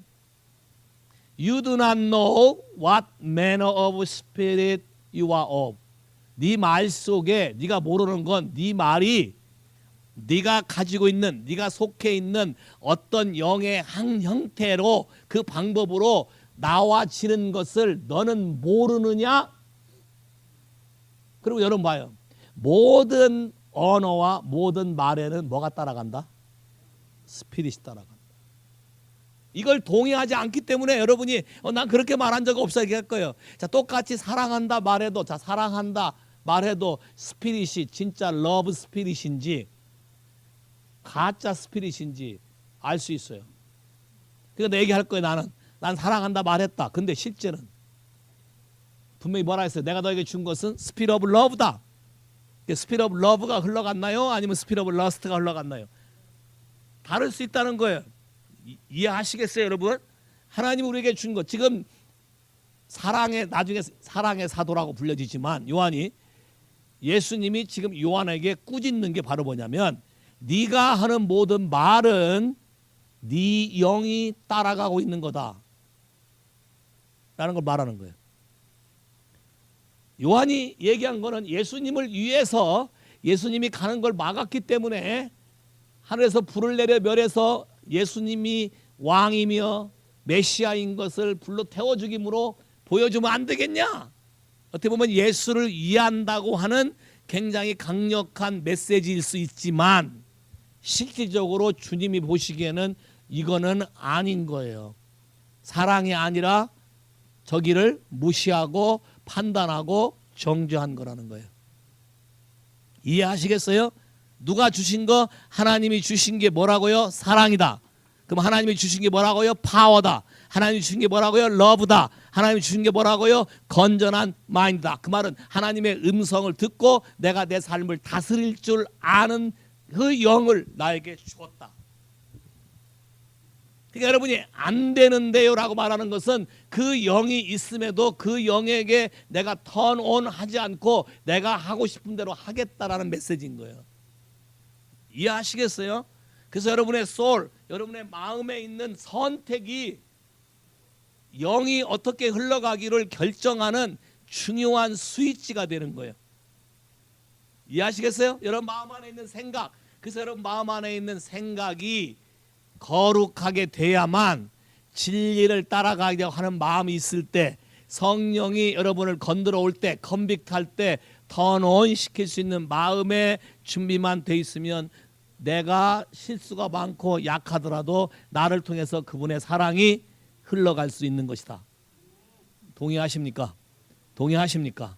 You do not know what manner of spirit you are of. 네 말 속에 네가 모르는 건 네 말이 네가 가지고 있는, 네가 속해 있는 어떤 영의 한 형태로 그 방법으로 나와지는 것을 너는 모르느냐? 그리고 여러분 봐요. 모든 언어와 모든 말에는 뭐가 따라간다? 스피릿이 따라간다. 이걸 동의하지 않기 때문에 여러분이 난 그렇게 말한 적 없어 얘기할 거예요. 자, 똑같이 사랑한다 말해도, 자, 사랑한다 말해도 스피릿이 진짜 러브 스피릿인지 가짜 스피릿인지 알 수 있어요. 그러니까 내 얘기할 거예요. 난 사랑한다 말했다. 근데 실제는 분명히 뭐라 했어요? 내가 너에게 준 것은 스피릿 오브 러브다. 스피릿 오브 러브가 흘러갔나요? 아니면 스피릿 오브 러스트가 흘러갔나요? 다를 수 있다는 거예요. 이해하시겠어요, 여러분? 하나님 우리에게 준 것, 지금 사랑의, 나중에 사랑의 사도라고 불려지지만 요한이, 예수님이 지금 요한에게 꾸짖는 게 바로 뭐냐면 네가 하는 모든 말은 네 영이 따라가고 있는 거다 라는 걸 말하는 거예요. 요한이 얘기한 거는 예수님을 위해서, 예수님이 가는 걸 막았기 때문에 하늘에서 불을 내려 멸해서 예수님이 왕이며 메시아인 것을 불로 태워주기므로 보여주면 안 되겠냐? 어떻게 보면 예수를 이해한다고 하는 굉장히 강력한 메시지일 수 있지만 실질적으로 주님이 보시기에는 이거는 아닌 거예요. 사랑이 아니라 저기를 무시하고 판단하고 정죄한 거라는 거예요. 이해하시겠어요? 누가 주신 거? 하나님이 주신 게 뭐라고요? 사랑이다. 그럼 하나님이 주신 게 뭐라고요? 파워다. 하나님이 주신 게 뭐라고요? 러브다. 하나님이 주신 게 뭐라고요? 건전한 마인드다. 그 말은 하나님의 음성을 듣고 내가 내 삶을 다스릴 줄 아는 그 영을 나에게 주었다. 그러니까 여러분이 안 되는데요 라고 말하는 것은 그 영이 있음에도 그 영에게 내가 턴온 하지 않고 내가 하고 싶은 대로 하겠다라는 메시지인 거예요. 이해하시겠어요? 그래서 여러분의 소울, 여러분의 마음에 있는 선택이 영이 어떻게 흘러가기를 결정하는 중요한 스위치가 되는 거예요. 이해하시겠어요? 여러분 마음 안에 있는 생각, 그래서 여러분 마음 안에 있는 생각이 거룩하게 돼야만 진리를 따라가려고 하는 마음이 있을 때, 성령이 여러분을 건드려 올 때, 컨빅트할 때 턴온 시킬 수 있는 마음의 준비만 돼 있으면 내가 실수가 많고 약하더라도 나를 통해서 그분의 사랑이 흘러갈 수 있는 것이다. 동의하십니까? 동의하십니까?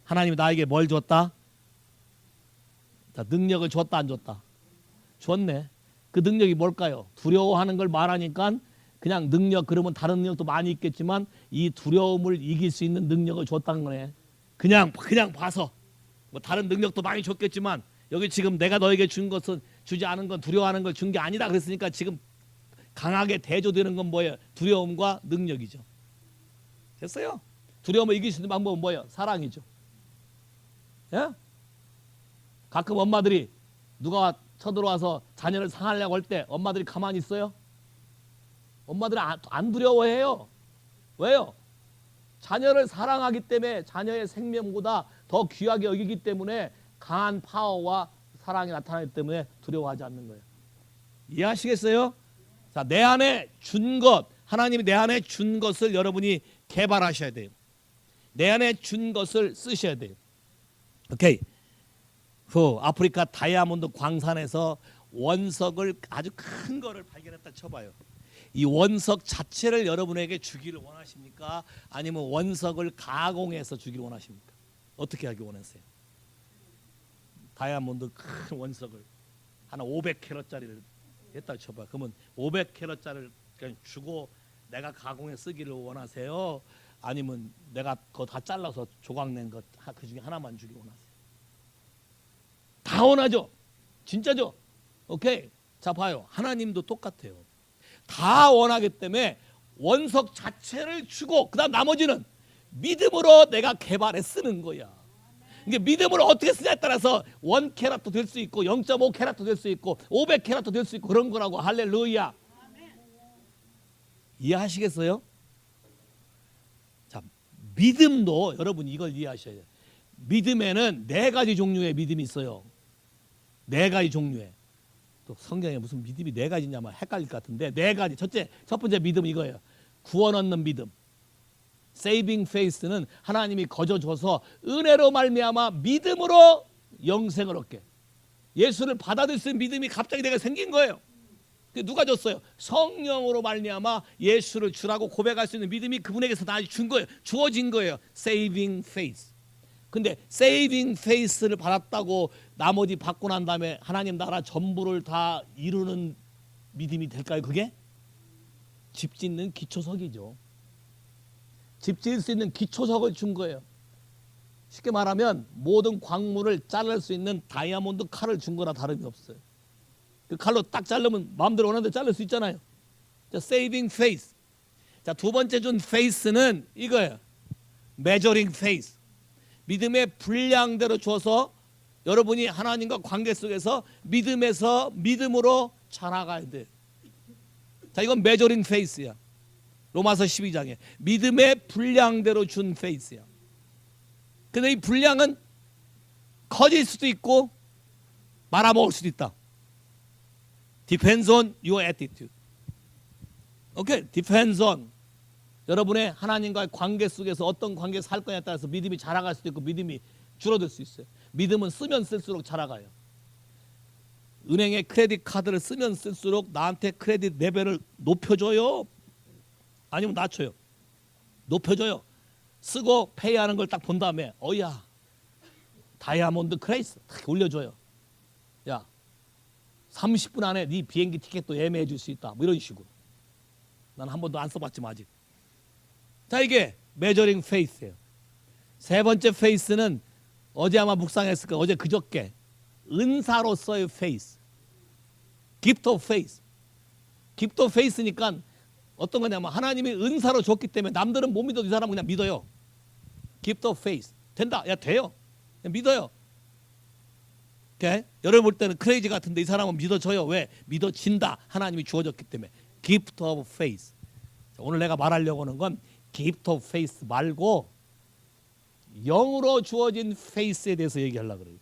하나님이 나에게 뭘 줬다? 자, 능력을 줬다 안 줬다? 줬네. 그 능력이 뭘까요? 두려워하는 걸 말하니까 그냥 능력, 그러면 다른 능력도 많이 있겠지만 이 두려움을 이길 수 있는 능력을 줬다는 거네. 그냥 봐서 뭐 다른 능력도 많이 줬겠지만 여기 지금 내가 너에게 준 것은, 주지 않은 건 두려워하는 걸 준 게 아니다 그랬으니까 지금 강하게 대조되는 건 뭐예요? 두려움과 능력이죠. 됐어요? 두려움을 이길 수 있는 방법은 뭐예요? 사랑이죠. 예? 가끔 엄마들이 누가 쳐들어와서 자녀를 상하려고 할 때 엄마들이 가만히 있어요? 엄마들은 안 두려워해요. 왜요? 자녀를 사랑하기 때문에, 자녀의 생명보다 더 귀하게 여기기 때문에 강한 파워와 사랑이 나타나기 때문에 두려워하지 않는 거예요. 이해하시겠어요? 자, 내 안에 준 것, 하나님이 내 안에 준 것을 여러분이 개발하셔야 돼요. 내 안에 준 것을 쓰셔야 돼요. 오케이. 그 아프리카 다이아몬드 광산에서 원석을 아주 큰 거를 발견했다 쳐봐요. 이 원석 자체를 여러분에게 주기를 원하십니까? 아니면 원석을 가공해서 주기를 원하십니까? 어떻게 하기 원하세요? 다이아몬드 큰 원석을 하나 500캐럿짜리를 했다 쳐봐. 그러면 500캐럿짜리를 그냥 주고 내가 가공해 쓰기를 원하세요? 아니면 내가 그거 다 잘라서 조각 낸 것 그 중에 하나만 주기 원하세요? 다 원하죠? 진짜죠? 오케이. 자, 봐요. 하나님도 똑같아요. 다 원하기 때문에 원석 자체를 주고 그다음 나머지는 믿음으로 내가 개발해 쓰는 거야. 이게 믿음으로 어떻게 쓰냐에 따라서 1캐럿도 될 수 있고 0.5캐럿도 될 수 있고 500캐럿도 될 수 있고 그런 거라고. 할렐루야. 이해하시겠어요? 자, 믿음도 여러분 이걸 이해하셔야 돼요. 믿음에는 4가지 종류의 믿음이 있어요. 4가지 종류의. 또 성경에 무슨 믿음이 4가지냐면 헷갈릴 것 같은데 4가지. 첫 번째 믿음 이거예요. 구원 얻는 믿음. Saving faith는 하나님이 거저 줘서 은혜로 말미암아 믿음으로 영생을 얻게. 예수를 받아들일 수 있는 믿음이 갑자기 내가 생긴 거예요. 누가 줬어요? 성령으로 말미암아 예수를 주라고 고백할 수 있는 믿음이 그분에게서 나한테 준 거예요. 주어진 거예요. Saving faith. 근데 Saving faith를 받았다고 나머지 받고 난 다음에 하나님 나라 전부를 다 이루는 믿음이 될까요? 그게? 집 짓는 기초석이죠. 집 지을 수 있는 기초석을 준 거예요. 쉽게 말하면 모든 광물을 자를 수 있는 다이아몬드 칼을 준 거나 다름이 없어요. 그 칼로 딱 자르면 마음대로 원하는 대로 자를 수 있잖아요. 자, saving faith. 자, 두 번째 준 faith는 이거예요. measuring faith. 믿음의 분량대로 줘서 여러분이 하나님과 관계 속에서 믿음에서 믿음으로 자라가야 돼. 자, 이건 measuring faith야. 로마서 12장에 믿음의 분량대로 준 faith야. 근데 이 분량은 커질 수도 있고 말아먹을 수도 있다. Depends on your attitude. 오케이, depends on 여러분의 하나님과의 관계 속에서 어떤 관계에서 살 거냐에 따라서 믿음이 자라갈 수도 있고 믿음이 줄어들 수 있어요. 믿음은 쓰면 쓸수록 자라가요. 은행에 크레딧 카드를 쓰면 쓸수록 나한테 크레딧 레벨을 높여줘요? 아니면 낮춰요? 높여줘요. 쓰고 페이하는 걸 딱 본 다음에 어야 다이아몬드 크레이스 딱 올려줘요. 야 30분 안에 네 비행기 티켓도 예매해 줄 수 있다. 뭐 이런 식으로. 난 한 번도 안 써봤지만 아직. 자 이게 메저링 페이스예요. 세 번째 페이스는 어제 아마 묵상했을 거예요. 어제 그저께 은사로서의 페이스. 기프트 오브 페이스. 기프트 오브 페이스니까 어떤 거냐면 하나님이 은사로 줬기 때문에 남들은 못 믿어도 이 사람은 그냥 믿어요. 기프트 오브 페이스. 된다. 야 돼요. 그냥 믿어요. 오케이? 여러분 볼 때는 크레이지 같은데 이 사람은 믿어져요. 왜? 믿어진다. 하나님이 주어졌기 때문에. 기프트 오브 페이스. 오늘 내가 말하려고 하는 건 기프트 오브 페이스 말고 영으로 주어진 페이스에 대해서 얘기하려고 그래요.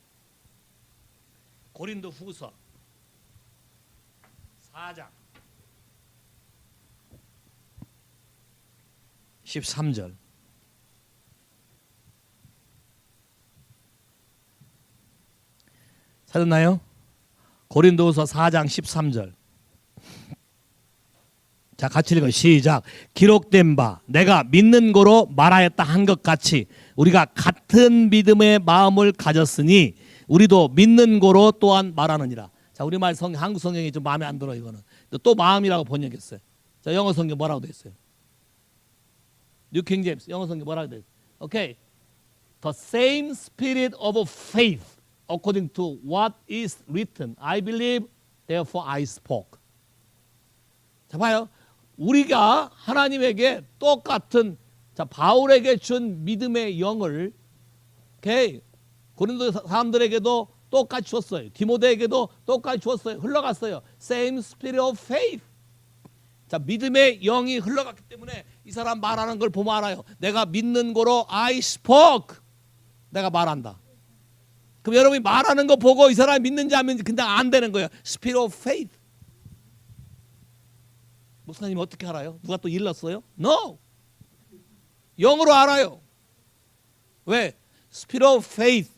고린도 후서 4장 13절. 찾았나요? 고린도후서 4장 13절. 자, 같이 읽어. 시작. 기록된 바 내가 믿는 거로 말하였다 한 것 같이 우리가 같은 믿음의 마음을 가졌으니 우리도 믿는 거로 또한 말하느니라. 자, 우리말 한국 성경이 좀 마음에 안 들어. 이거는 또 마음이라고 번역했어요. 자, 영어 성경 뭐라고 돼 있어요? 뉴 킹 제임스 영어 성경 뭐라고 돼 있어요? 오케이. The same spirit of faith according to what is written. I believe, therefore I spoke. 자, 봐요. 우리가 하나님에게 똑같은 자 바울에게 준 믿음의 영을 오케이. 고린도 사람들에게도 똑같이 줬어요. 디모데에게도 똑같이 줬어요. 흘러갔어요. Same spirit of faith. 자, 믿음의 영이 흘러갔기 때문에 이 사람 말하는 걸 보면 알아요. 내가 믿는 거로 I spoke. 내가 말한다. 그럼 여러분이 말하는 거 보고 이 사람이 믿는지 안 믿는지 그냥 안 되는 거예요. Spirit of faith. 목사님 어떻게 알아요? 누가 또 일렀어요? No. 영으로 알아요. 왜? Spirit of faith.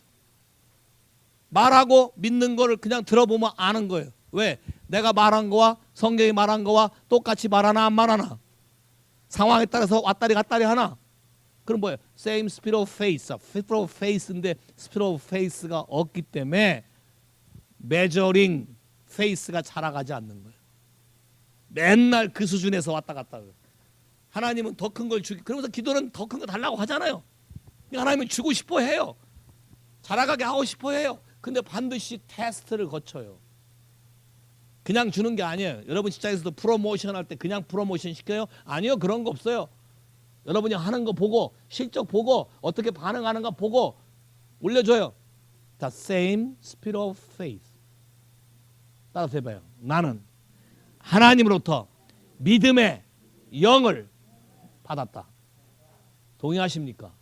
말하고 믿는 거를 그냥 들어보면 아는 거예요. 왜? 내가 말한 거와 성경이 말한 거와 똑같이 말하나 안 말하나? 상황에 따라서 왔다리 갔다리 하나? 그럼 뭐예요? Same spirit of faith. Spirit of faith인데 spirit of faith가 없기 때문에 measuring faith가 자라가지 않는 거예요. 맨날 그 수준에서 왔다 갔다 해요. 하나님은 더 큰 걸 주기. 그러면서 기도는 더 큰 거 달라고 하잖아요. 하나님은 주고 싶어 해요. 자라가게 하고 싶어 해요. 근데 반드시 테스트를 거쳐요. 그냥 주는 게 아니에요. 여러분 직장에서도 프로모션 할 때 그냥 프로모션 시켜요? 아니요. 그런 거 없어요. 여러분이 하는 거 보고 실적 보고 어떻게 반응하는가 보고 올려줘요. The same spirit of faith. 따라서 해봐요. 나는 하나님으로부터 믿음의 영을 받았다. 동의하십니까?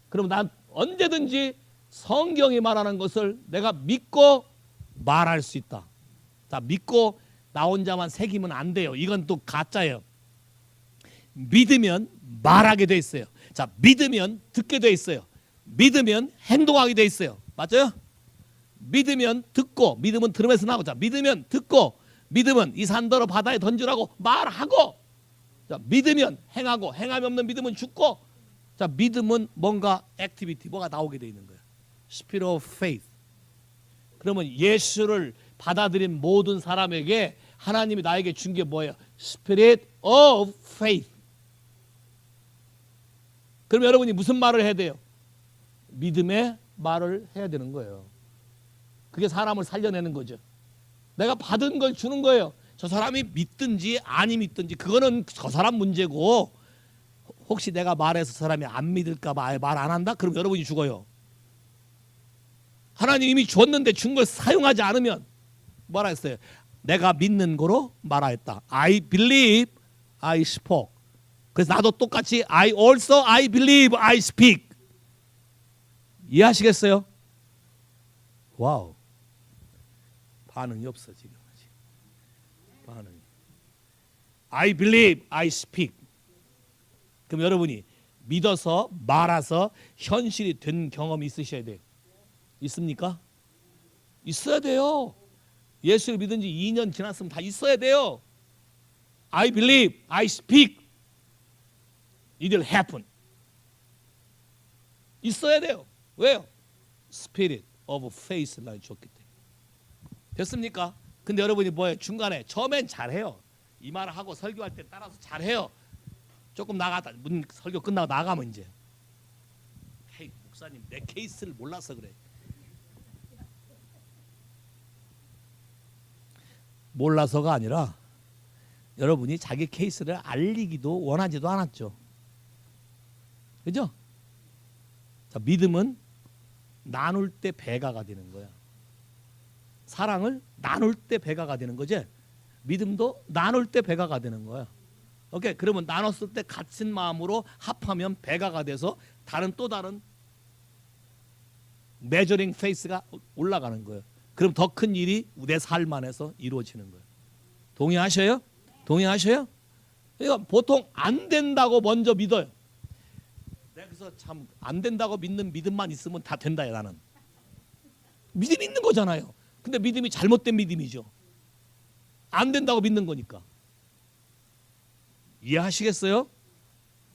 그럼 난 언제든지 성경이 말하는 것을 내가 믿고 말할 수 있다. 자, 믿고 나 혼자만 새기면 안 돼요. 이건 또 가짜예요. 믿으면 말하게 돼 있어요. 자, 믿으면 듣게 돼 있어요. 믿으면 행동하게 돼 있어요. 맞아요? 믿으면 듣고, 믿으면 들으면서 나오자. 믿으면 듣고, 믿으면 이 산더러 바다에 던지라고 말하고, 자, 믿으면 행하고, 행함이 없는 믿음은 죽고, 자, 믿음은 뭔가 액티비티, 뭐가 나오게 돼 있는 거예요. Spirit of faith. 그러면 예수를 받아들인 모든 사람에게 하나님이 나에게 준 게 뭐예요? Spirit of faith. 그럼 여러분이 무슨 말을 해야 돼요? 믿음의 말을 해야 되는 거예요. 그게 사람을 살려내는 거죠. 내가 받은 걸 주는 거예요. 저 사람이 믿든지 아니 믿든지 그거는 저 사람 문제고, 혹시 내가 말해서 사람이 안 믿을까 봐 말 안 한다? 그럼 여러분이 죽어요. 하나님 이미 줬는데 준 걸 사용하지 않으면 뭐라 했어요? 내가 믿는 거로 말하였다. I believe, I spoke. 그래서 나도 똑같이 I believe, I speak. 이해하시겠어요? 와우. 반응이 없어 지금. 반응이. I believe, I speak. 그럼 여러분이 믿어서 말아서 현실이 된 경험이 있으셔야 돼요. 있습니까? 있어야 돼요. 예수를 믿은 지 2년 지났으면 다 있어야 돼요. I believe, I speak. It'll happen. 있어야 돼요. 왜요? Spirit of faith를 줬기 때문에. 됐습니까? 근데 여러분이 뭐예요? 중간에 처음엔 잘해요. 이 말을 하고 설교할 때 따라서 잘해요. 조금 나가다 설교 끝나고 나가면 이제 헤이 목사님 내 케이스를 몰라서 그래. 몰라서가 아니라 여러분이 자기 케이스를 알리기도 원하지도 않았죠. 그죠? 자, 믿음은 나눌 때 배가가 되는 거야. 사랑을 나눌 때 배가가 되는 거지. 믿음도 나눌 때 배가가 되는 거야. 오케이. 그러면 나눴을 때 같은 마음으로 합하면 배가가 돼서 또 다른 메저링 페이스가 올라가는 거예요. 그럼 더 큰 일이 내 삶 안에서 이루어지는 거예요. 동의하셔요? 동의하셔요? 그러니까 보통 안 된다고 먼저 믿어요. 내가 그래서 참 안 된다고 믿는 믿음만 있으면 다 된다 나는. 믿음이 있는 거잖아요. 근데 믿음이 잘못된 믿음이죠. 안 된다고 믿는 거니까. 이해하시겠어요?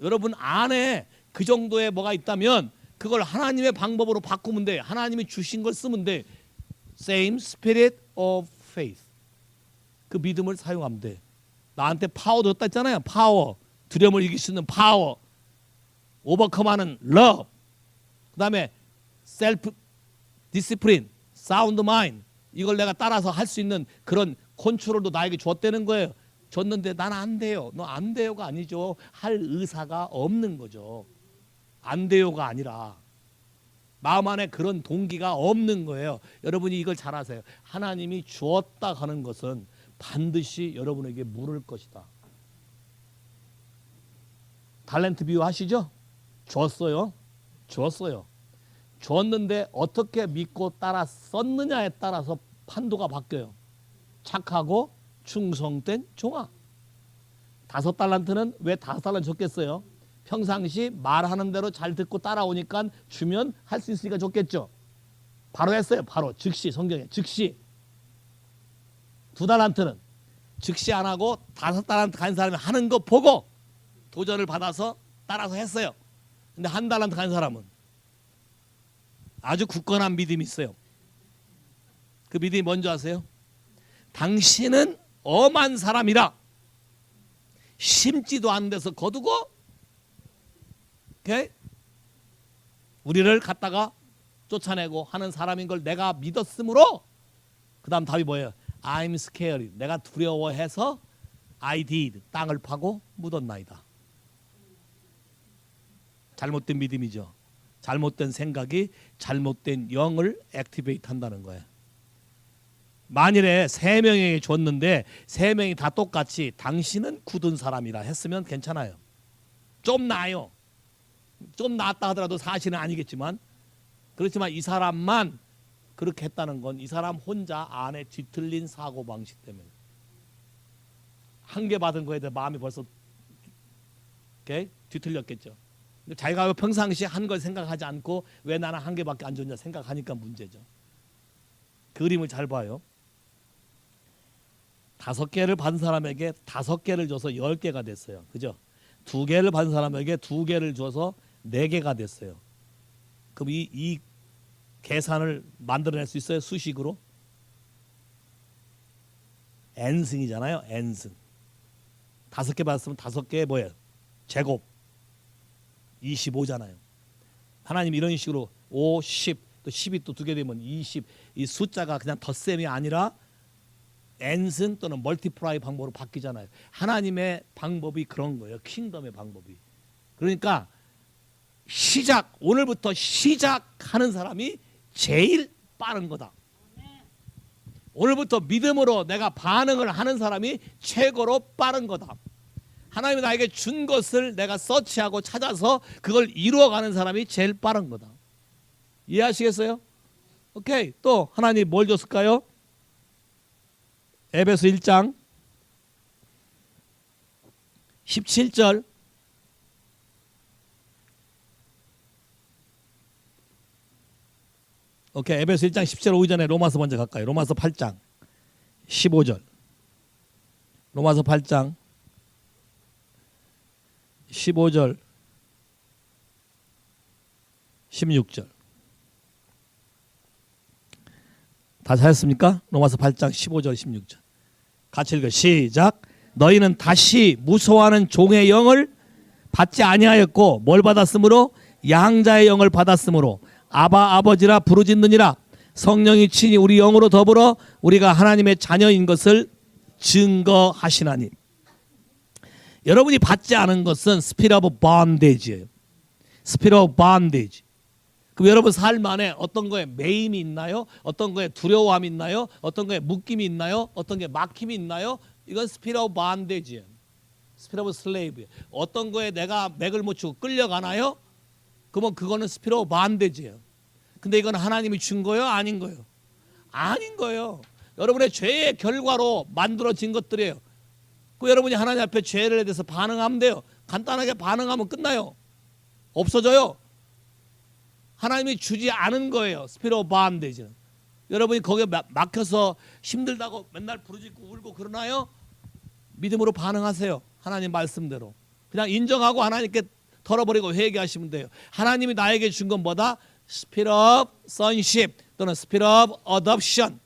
여러분 안에 그 정도의 뭐가 있다면 그걸 하나님의 방법으로 바꾸면 돼. 하나님이 주신 걸 쓰면 돼. Same spirit of faith. 그 믿음을 사용하면 돼. 나한테 파워 줬다 했잖아요. 파워. 두려움을 이길 수 있는 파워. 오버컴하는 love. 그 다음에 self discipline, sound mind. 이걸 내가 따라서 할 수 있는 그런 컨트롤도 나에게 줬다는 거예요. 줬는데 난 안 돼요. 너 안 돼요가 아니죠. 할 의사가 없는 거죠. 안 돼요가 아니라 마음 안에 그런 동기가 없는 거예요. 여러분이 이걸 잘 아세요. 하나님이 주었다 하는 것은 반드시 여러분에게 물을 것이다. 탤런트 비유 하시죠? 줬어요. 줬어요. 줬는데 어떻게 믿고 따라 썼느냐에 따라서 판도가 바뀌어요. 착하고 충성된 종아. 5달란트는 왜 5달란트 줬겠어요? 평상시 말하는 대로 잘 듣고 따라오니까 주면 할 수 있으니까 줬겠죠. 바로 했어요. 바로 즉시 성경에 즉시. 2달란트는 즉시 안 하고 5달란트 간 사람이 하는 거 보고 도전을 받아서 따라서 했어요. 근데 1달란트 간 사람은 아주 굳건한 믿음이 있어요. 그 믿음이 뭔지 아세요? 당신은 엄한 사람이라 심지도 않은 데서 거두고 오케이? 우리를 갖다가 쫓아내고 하는 사람인 걸 내가 믿었으므로 그 다음 답이 뭐예요? I'm scared. 내가 두려워해서 I did. 땅을 파고 묻었나이다. 잘못된 믿음이죠. 잘못된 생각이 잘못된 영을 액티베이트 한다는 거예요. 만일에 3명에게 줬는데 3명이 다 똑같이 당신은 굳은 사람이라 했으면 괜찮아요. 좀 나아요. 좀 낫다 하더라도 사실은 아니겠지만 그렇지만 이 사람만 그렇게 했다는 건 이 사람 혼자 안에 뒤틀린 사고방식 때문에 한 개 받은 거에 대해 마음이 벌써 뒤틀렸겠죠. 자기가 평상시에 한 걸 생각하지 않고 왜 나는 한 개밖에 안 줬냐 생각하니까 문제죠. 그림을 잘 봐요. 5개를 받은 사람에게 5개를 줘서 10개가 됐어요. 그죠? 2개를 받은 사람에게 2개를 줘서 4개가 됐어요. 그럼 이 계산을 만들어낼 수 있어요? 수식으로? n승이잖아요. n승. 5개 받았으면 5개의 뭐예요? 제곱. 25잖아요. 하나님 이런 식으로 5, 10, 또 10이 또 2개 되면 20. 이 숫자가 그냥 덧셈이 아니라 n승 또는 멀티플라이 방법으로 바뀌잖아요. 하나님의 방법이 그런 거예요. 킹덤의 방법이. 그러니까 오늘부터 시작하는 사람이 제일 빠른 거다. 오늘부터 믿음으로 내가 반응을 하는 사람이 최고로 빠른 거다. 하나님이 나에게 준 것을 내가 서치하고 찾아서 그걸 이루어가는 사람이 제일 빠른 거다. 이해하시겠어요? 오케이. 또 하나님 뭘 줬을까요? 에베소 1장 17절 오케이. 에베소 1장 10절 오기 전에 로마서 먼저 갈까요? 로마서 8장 15절 로마서 8장 15절 16절. 다 찾았습니까? 로마서 8장 15절 16절. 같이 읽어. 시작. 너희는 다시 무서워하는 종의 영을 받지 아니하였고 뭘 받았으므로? 양자의 영을 받았으므로 아바 아버지라 부르짖느니라. 성령이 친히 우리 영으로 더불어 우리가 하나님의 자녀인 것을 증거하시나니. 여러분이 받지 않은 것은 Spirit of Bondage예요. Spirit of Bondage. 그럼 여러분 삶 안에 어떤 거에 매임이 있나요? 어떤 거에 두려움이 있나요? 어떤 거에 묶임이 있나요? 어떤 게 막힘이 있나요? 이건 Spirit of Bondage예요. Spirit of Slave예요. 어떤 거에 내가 맥을 못 추고 끌려가나요? 그러면 그거는 Spirit of Bondage예요. 근데 이건 하나님이 준 거예요? 아닌 거예요? 아닌 거예요. 여러분의 죄의 결과로 만들어진 것들이에요. 그 여러분이 하나님 앞에 죄를 대해서 반응하면 돼요. 간단하게 반응하면 끝나요. 없어져요. 하나님이 주지 않은 거예요. Spirit of Bondage는. 여러분이 거기에 막혀서 힘들다고 맨날 부르짖고 울고 그러나요? 믿음으로 반응하세요. 하나님 말씀대로. 그냥 인정하고 하나님께 털어버리고 회개하시면 돼요. 하나님이 나에게 준 건 뭐다? Spirit of Sonship 또는 Spirit of Adoption.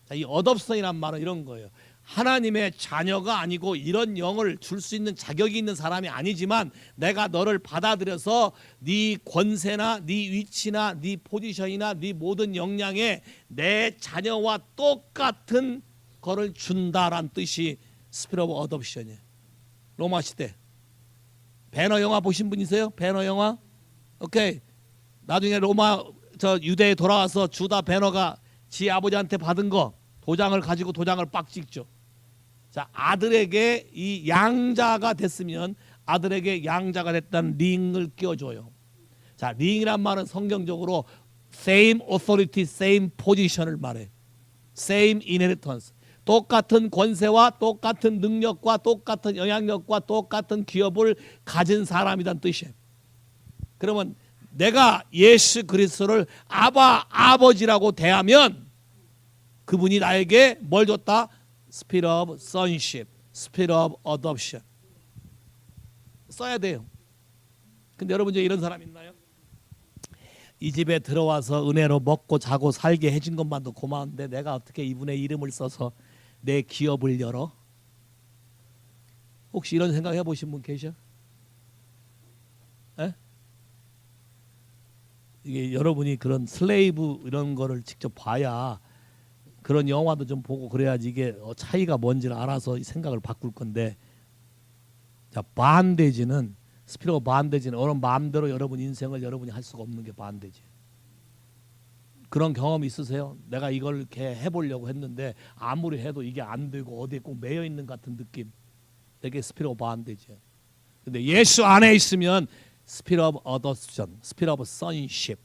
자, 이 Adoption이란 말은 이런 거예요. 하나님의 자녀가 아니고 이런 영을 줄 수 있는 자격이 있는 사람이 아니지만 내가 너를 받아들여서 네 권세나 네 위치나 네 포지션이나 네 모든 역량에 내 자녀와 똑같은 거를 준다란 뜻이 Spirit of Adoption이에요. 로마 시대 배너 영화 보신 분 있어요? 배너 영화? 오케이. 나중에 로마 유대에 돌아와서 주다 배너가 지 아버지한테 받은 거 도장을 가지고 도장을 빡 찍죠. 자, 아들에게 이 양자가 됐으면 아들에게 양자가 됐다는 링을 끼워줘요. 자, 링이란 말은 성경적으로 same authority, same position을 말해. same inheritance. 똑같은 권세와 똑같은 능력과 똑같은 영향력과 똑같은 기업을 가진 사람이란 뜻이에요. 그러면 내가 예수 그리스도를 아버지라고 대하면 그분이 나에게 뭘 줬다? Spirit of Sonship, Spirit of Adoption. 써야 돼요. 근데 여러분 중에 이런 사람 있나요? 이 집에 들어와서 은혜로 먹고 자고 살게 해준 것만도 고마운데 내가 어떻게 이분의 이름을 써서 내 기업을 열어? 혹시 이런 생각 해보신 분 계셔? 에? 이게 여러분이 그런 슬레이브 이런 거를 직접 봐야 그런 영화도 좀 보고 그래야지 이게 차이가 뭔지를 알아서 이 생각을 바꿀 건데. 자, 반대지는 스피리트 반대지는 어느 마음대로 여러분 인생을 여러분이 할 수가 없는 게 반대지. 그런 경험 있으세요? 내가 이걸 이렇게 해보려고 했는데 아무리 해도 이게 안 되고 어디에 꼭 매여 있는 같은 느낌. 되게 스피리트 반대지. 근데 예수 안에 있으면 스피리트 오브 어덕션, 스피리트 오브 선십.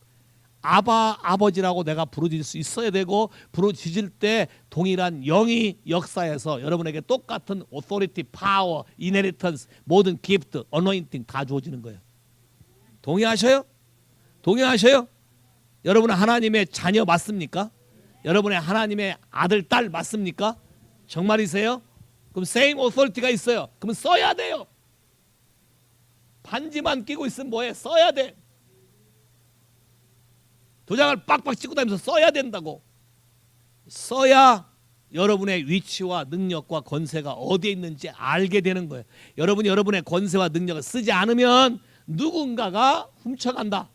아버지라고 내가 부르짖을 수 있어야 되고 부르짖을 때 동일한 영이 역사에서 여러분에게 똑같은 authority, power, inheritance, 모든 gift, anointing 다 주어지는 거예요. 동의하셔요? 동의하셔요? 여러분은 하나님의 자녀 맞습니까? 여러분의 하나님의 아들, 딸 맞습니까? 정말이세요? 그럼 same authority가 있어요. 그럼 써야 돼요. 반지만 끼고 있으면 뭐해? 써야 돼. 도장을 빡빡 찍고 다니면서 써야 된다고. 써야 여러분의 위치와 능력과 권세가 어디에 있는지 알게 되는 거예요. 여러분이 여러분의 권세와 능력을 쓰지 않으면 누군가가 훔쳐간다.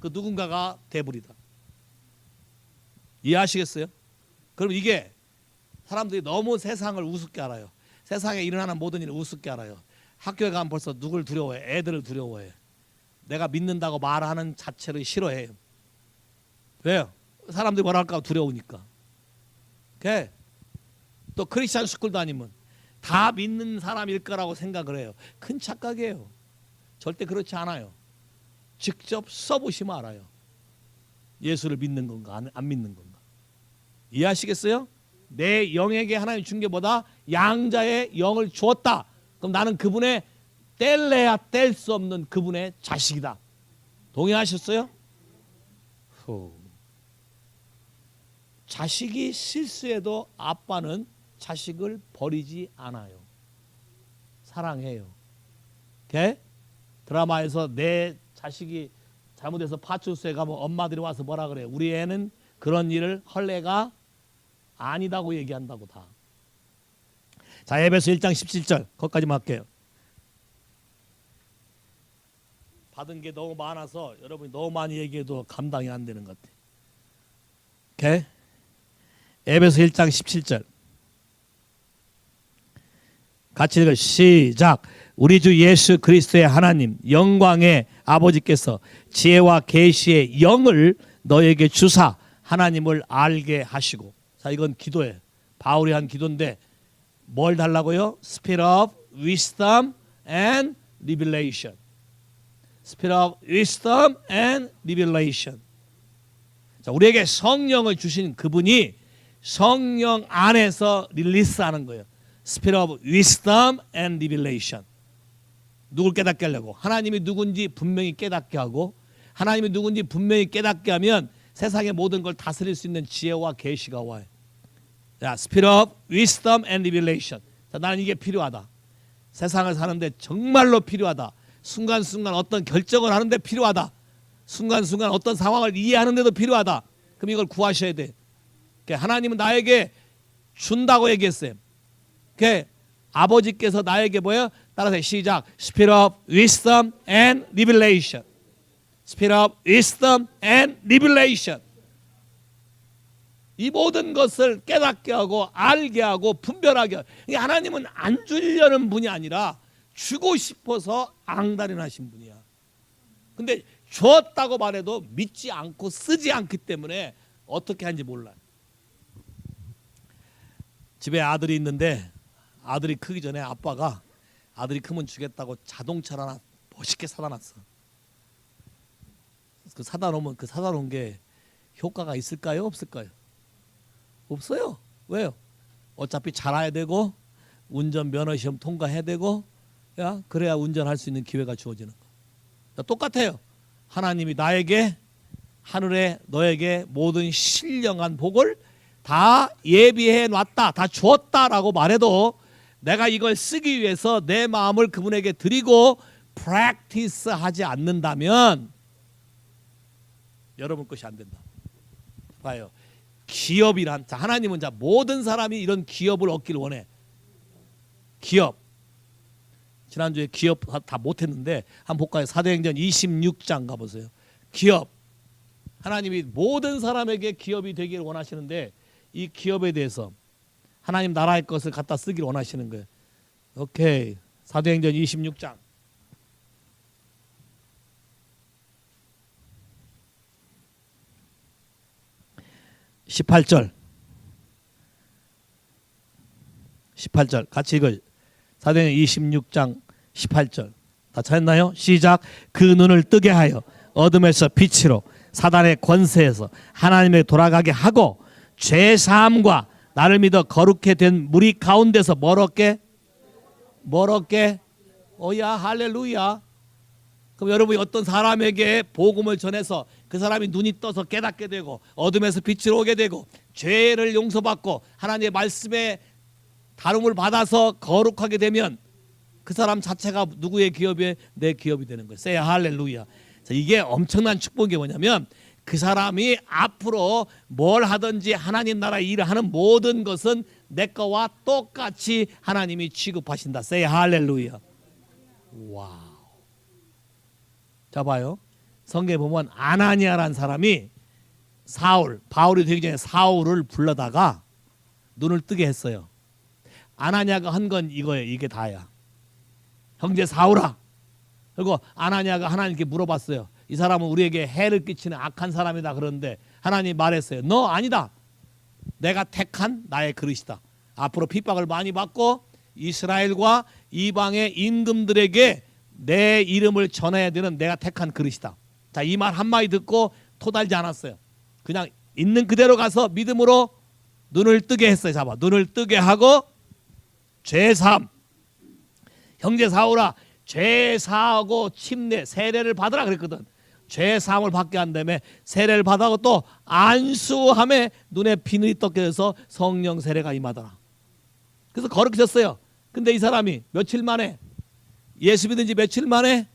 그 누군가가 대불이다. 이해하시겠어요? 그럼 이게 사람들이 너무 세상을 우습게 알아요. 세상에 일어나는 모든 일을 우습게 알아요. 학교에 가면 벌써 누굴 두려워해? 애들을 두려워해. 내가 믿는다고 말하는 자체를 싫어해요. 왜요? 사람들이 뭐라 할까 두려우니까. 오케이? 또 크리스찬 스쿨 다니면 다 믿는 사람일 거라고 생각을 해요. 큰 착각이에요. 절대 그렇지 않아요. 직접 써보시면 알아요. 예수를 믿는 건가 안 믿는 건가. 이해하시겠어요? 내 영에게 하나님 준 게 뭐다? 양자의 영을 주었다. 그럼 나는 그분의 뗄래야 뗄 수 없는 그분의 자식이다. 동의하셨어요? 자식이 실수해도 아빠는 자식을 버리지 않아요. 사랑해요. 오케이? 드라마에서 내 자식이 잘못해서 파출소에 가면 엄마들이 와서 뭐라 그래요? 우리 애는 그런 일을 할 애가 아니다고 얘기한다고 다. 자, 에베소 1장 17절 거기까지만 할게요. 받은 게 너무 많아서 여러분이 너무 많이 얘기해도 감당이 안 되는 것 같아요. 오케이? 에베소 1장 17절 같이 읽어 시작. 우리 주 예수 그리스도의 하나님 영광의 아버지께서 지혜와 계시의 영을 너에게 주사 하나님을 알게 하시고. 자, 이건 기도예요. 바울이 한 기도인데 뭘 달라고요? Spirit of wisdom and revelation. Spirit of wisdom and revelation. 자, 우리에게 성령을 주신 그분이 성령 안에서 릴리스하는 거예요. Spirit of wisdom and revelation. 누굴 깨닫게 하려고? 하나님이 누군지 분명히 깨닫게 하고, 하나님이 누군지 분명히 깨닫게 하면 세상의 모든 걸 다스릴 수 있는 지혜와 계시가 와요. 자, Spirit of wisdom and revelation. 자, 나는 이게 필요하다. 세상을 사는데 정말로 필요하다. 순간순간 어떤 결정을 하는데 필요하다. 순간순간 어떤 상황을 이해하는데도 필요하다. 그럼 이걸 구하셔야 돼. 하나님은 나에게 준다고 얘기했어요. 아버지께서 나에게 뭐예요? 따라서 시작. Spirit of wisdom and revelation. Spirit of wisdom and revelation. 이 모든 것을 깨닫게 하고 알게 하고 분별하게 하고. 하나님은 안 주려는 분이 아니라 주고 싶어서 앙달인하신 분이야. 근데 줬다고 말해도 믿지 않고 쓰지 않기 때문에 어떻게 하는지 몰라요. 집에 아들이 있는데 아들이 크기 전에 아빠가 아들이 크면 주겠다고 자동차를 하나 멋있게 사다 놨어. 그 사다 놓으면 그 사다 놓은 게 효과가 있을까요? 없을까요? 없어요. 왜요? 어차피 잘해야 되고 운전 면허 시험 통과해야 되고 그래야 운전할 수 있는 기회가 주어지는 거. 똑같아요. 하나님이 나에게 하늘에 너에게 모든 신령한 복을 다 예비해 놨다, 다 주었다라고 말해도 내가 이걸 쓰기 위해서 내 마음을 그분에게 드리고 프랙티스 하지 않는다면 여러분 것이 안 된다. 봐요. 기업이란, 자, 하나님은 자 모든 사람이 이런 기업을 얻기를 원해. 기업. 지난주에 기업 다 못했는데 한번 볼까요? 사도행전 26장 가보세요. 기업. 하나님이 모든 사람에게 기업이 되기를 원하시는데 이 기업에 대해서 하나님 나라의 것을 갖다 쓰기를 원하시는 거예요. 오케이. 사도행전 26장 18절 같이 읽어요. 사도행전 26장 18절 다 찾았나요? 시작. 그 눈을 뜨게 하여 어둠에서 빛으로 사단의 권세에서 하나님에게 돌아가게 하고 죄사함과 나를 믿어 거룩해 된 무리 가운데서 멀었게 오야 할렐루야. 그럼 여러분이 어떤 사람에게 복음을 전해서 그 사람이 눈이 떠서 깨닫게 되고 어둠에서 빛으로 오게 되고 죄를 용서받고 하나님의 말씀에 다름을 받아서 거룩하게 되면 그 사람 자체가 누구의 기업이 내 기업이 되는 거예요. 세야 할렐루야. 이게 엄청난 축복이 뭐냐면 그 사람이 앞으로 뭘 하든지 하나님 나라 일을 하는 모든 것은 내 거와 똑같이 하나님이 취급하신다. 세야 할렐루야. 와우. 자 봐요. 성경에 보면 아나니아라는 사람이 바울이 되기 전에 사울을 불러다가 눈을 뜨게 했어요. 아나니아가 한 건 이거예요. 이게 다야. 형제 사울아. 그리고 아나니아가 하나님께 물어봤어요. 이 사람은 우리에게 해를 끼치는 악한 사람이다. 그런데 하나님 말했어요. 너 아니다. 내가 택한 나의 그릇이다. 앞으로 핍박을 많이 받고 이스라엘과 이방의 임금들에게 내 이름을 전해야 되는 내가 택한 그릇이다. 자, 이 말 한마디 듣고 토달지 않았어요. 그냥 있는 그대로 가서 믿음으로 눈을 뜨게 했어요. 잡아. 눈을 뜨게 하고 죄사함. 형제 사울아, 죄사하고 침례, 세례를 받으라 그랬거든. 죄사함을 받게 한 다음에 세례를 받아고 또 안수함에 눈에 비늘이 떴게 서 성령 세례가 임하더라. 그래서 거룩해졌어요. 근데 이 사람이 며칠 만에 예수 믿은 지 며칠 만에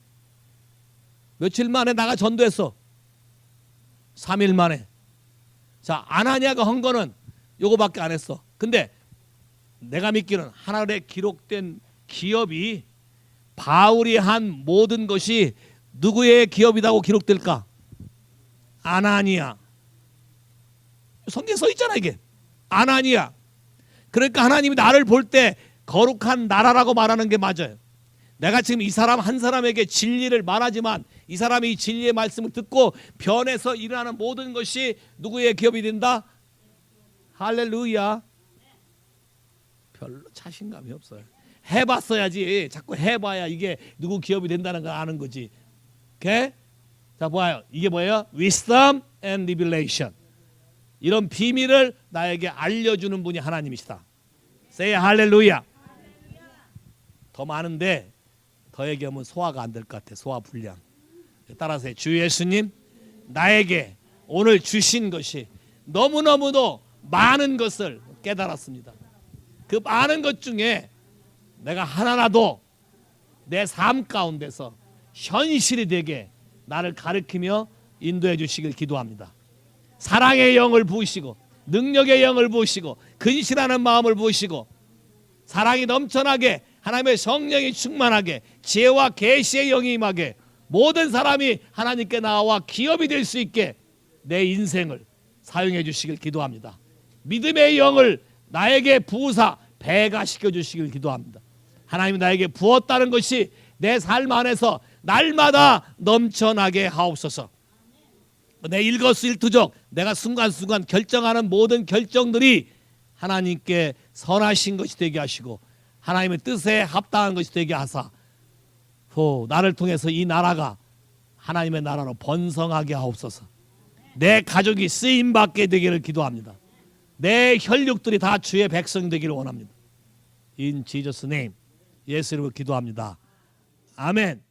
며칠 만에 나가 전도했어. 3일 만에. 자, 아나니아가 한 거는 요거밖에 안 했어. 근데 내가 믿기는 하늘에 기록된 기업이 바울이 한 모든 것이 누구의 기업이라고 기록될까? 아나니아. 성경에 써 있잖아 이게. 아나니아. 그러니까 하나님이 나를 볼 때 거룩한 나라라고 말하는 게 맞아요. 내가 지금 이 사람 한 사람에게 진리를 말하지만 이 사람이 이 진리의 말씀을 듣고 변해서 일어나는 모든 것이 누구의 기업이 된다? 할렐루야. 별로 자신감이 없어요. 해봤어야지. 자꾸 해봐야 이게 누구 기업이 된다는 걸 아는 거지. 오케이? 자, 봐요. 이게 뭐예요? Wisdom and Revelation. 이런 비밀을 나에게 알려주는 분이 하나님이시다. Say 할렐루야. 더 많은데 더 얘기하면 소화가 안 될 것 같아. 소화 불량. 따라서 해. 주 예수님, 나에게 오늘 주신 것이 너무너무도 많은 것을 깨달았습니다. 그 많은 것 중에 내가 하나라도 내 삶 가운데서 현실이 되게 나를 가르치며 인도해 주시길 기도합니다. 사랑의 영을 부으시고 능력의 영을 부으시고 근실하는 마음을 부으시고 사랑이 넘쳐나게 하나님의 성령이 충만하게 지혜와 계시의 영이 임하게 모든 사람이 하나님께 나와 기업이 될 수 있게 내 인생을 사용해 주시길 기도합니다. 믿음의 영을 나에게 부으사 배가 시켜주시길 기도합니다. 하나님이 나에게 부었다는 것이 내 삶 안에서 날마다 넘쳐나게 하옵소서. 내 일거수일투족 내가 순간순간 결정하는 모든 결정들이 하나님께 선하신 것이 되게 하시고 하나님의 뜻에 합당한 것이 되게 하사 나를 통해서 이 나라가 하나님의 나라로 번성하게 하옵소서. 내 가족이 쓰임받게 되기를 기도합니다. 내 혈육들이 다 주의 백성 되기를 원합니다. In Jesus name 예수 이름으로 기도합니다. 아멘.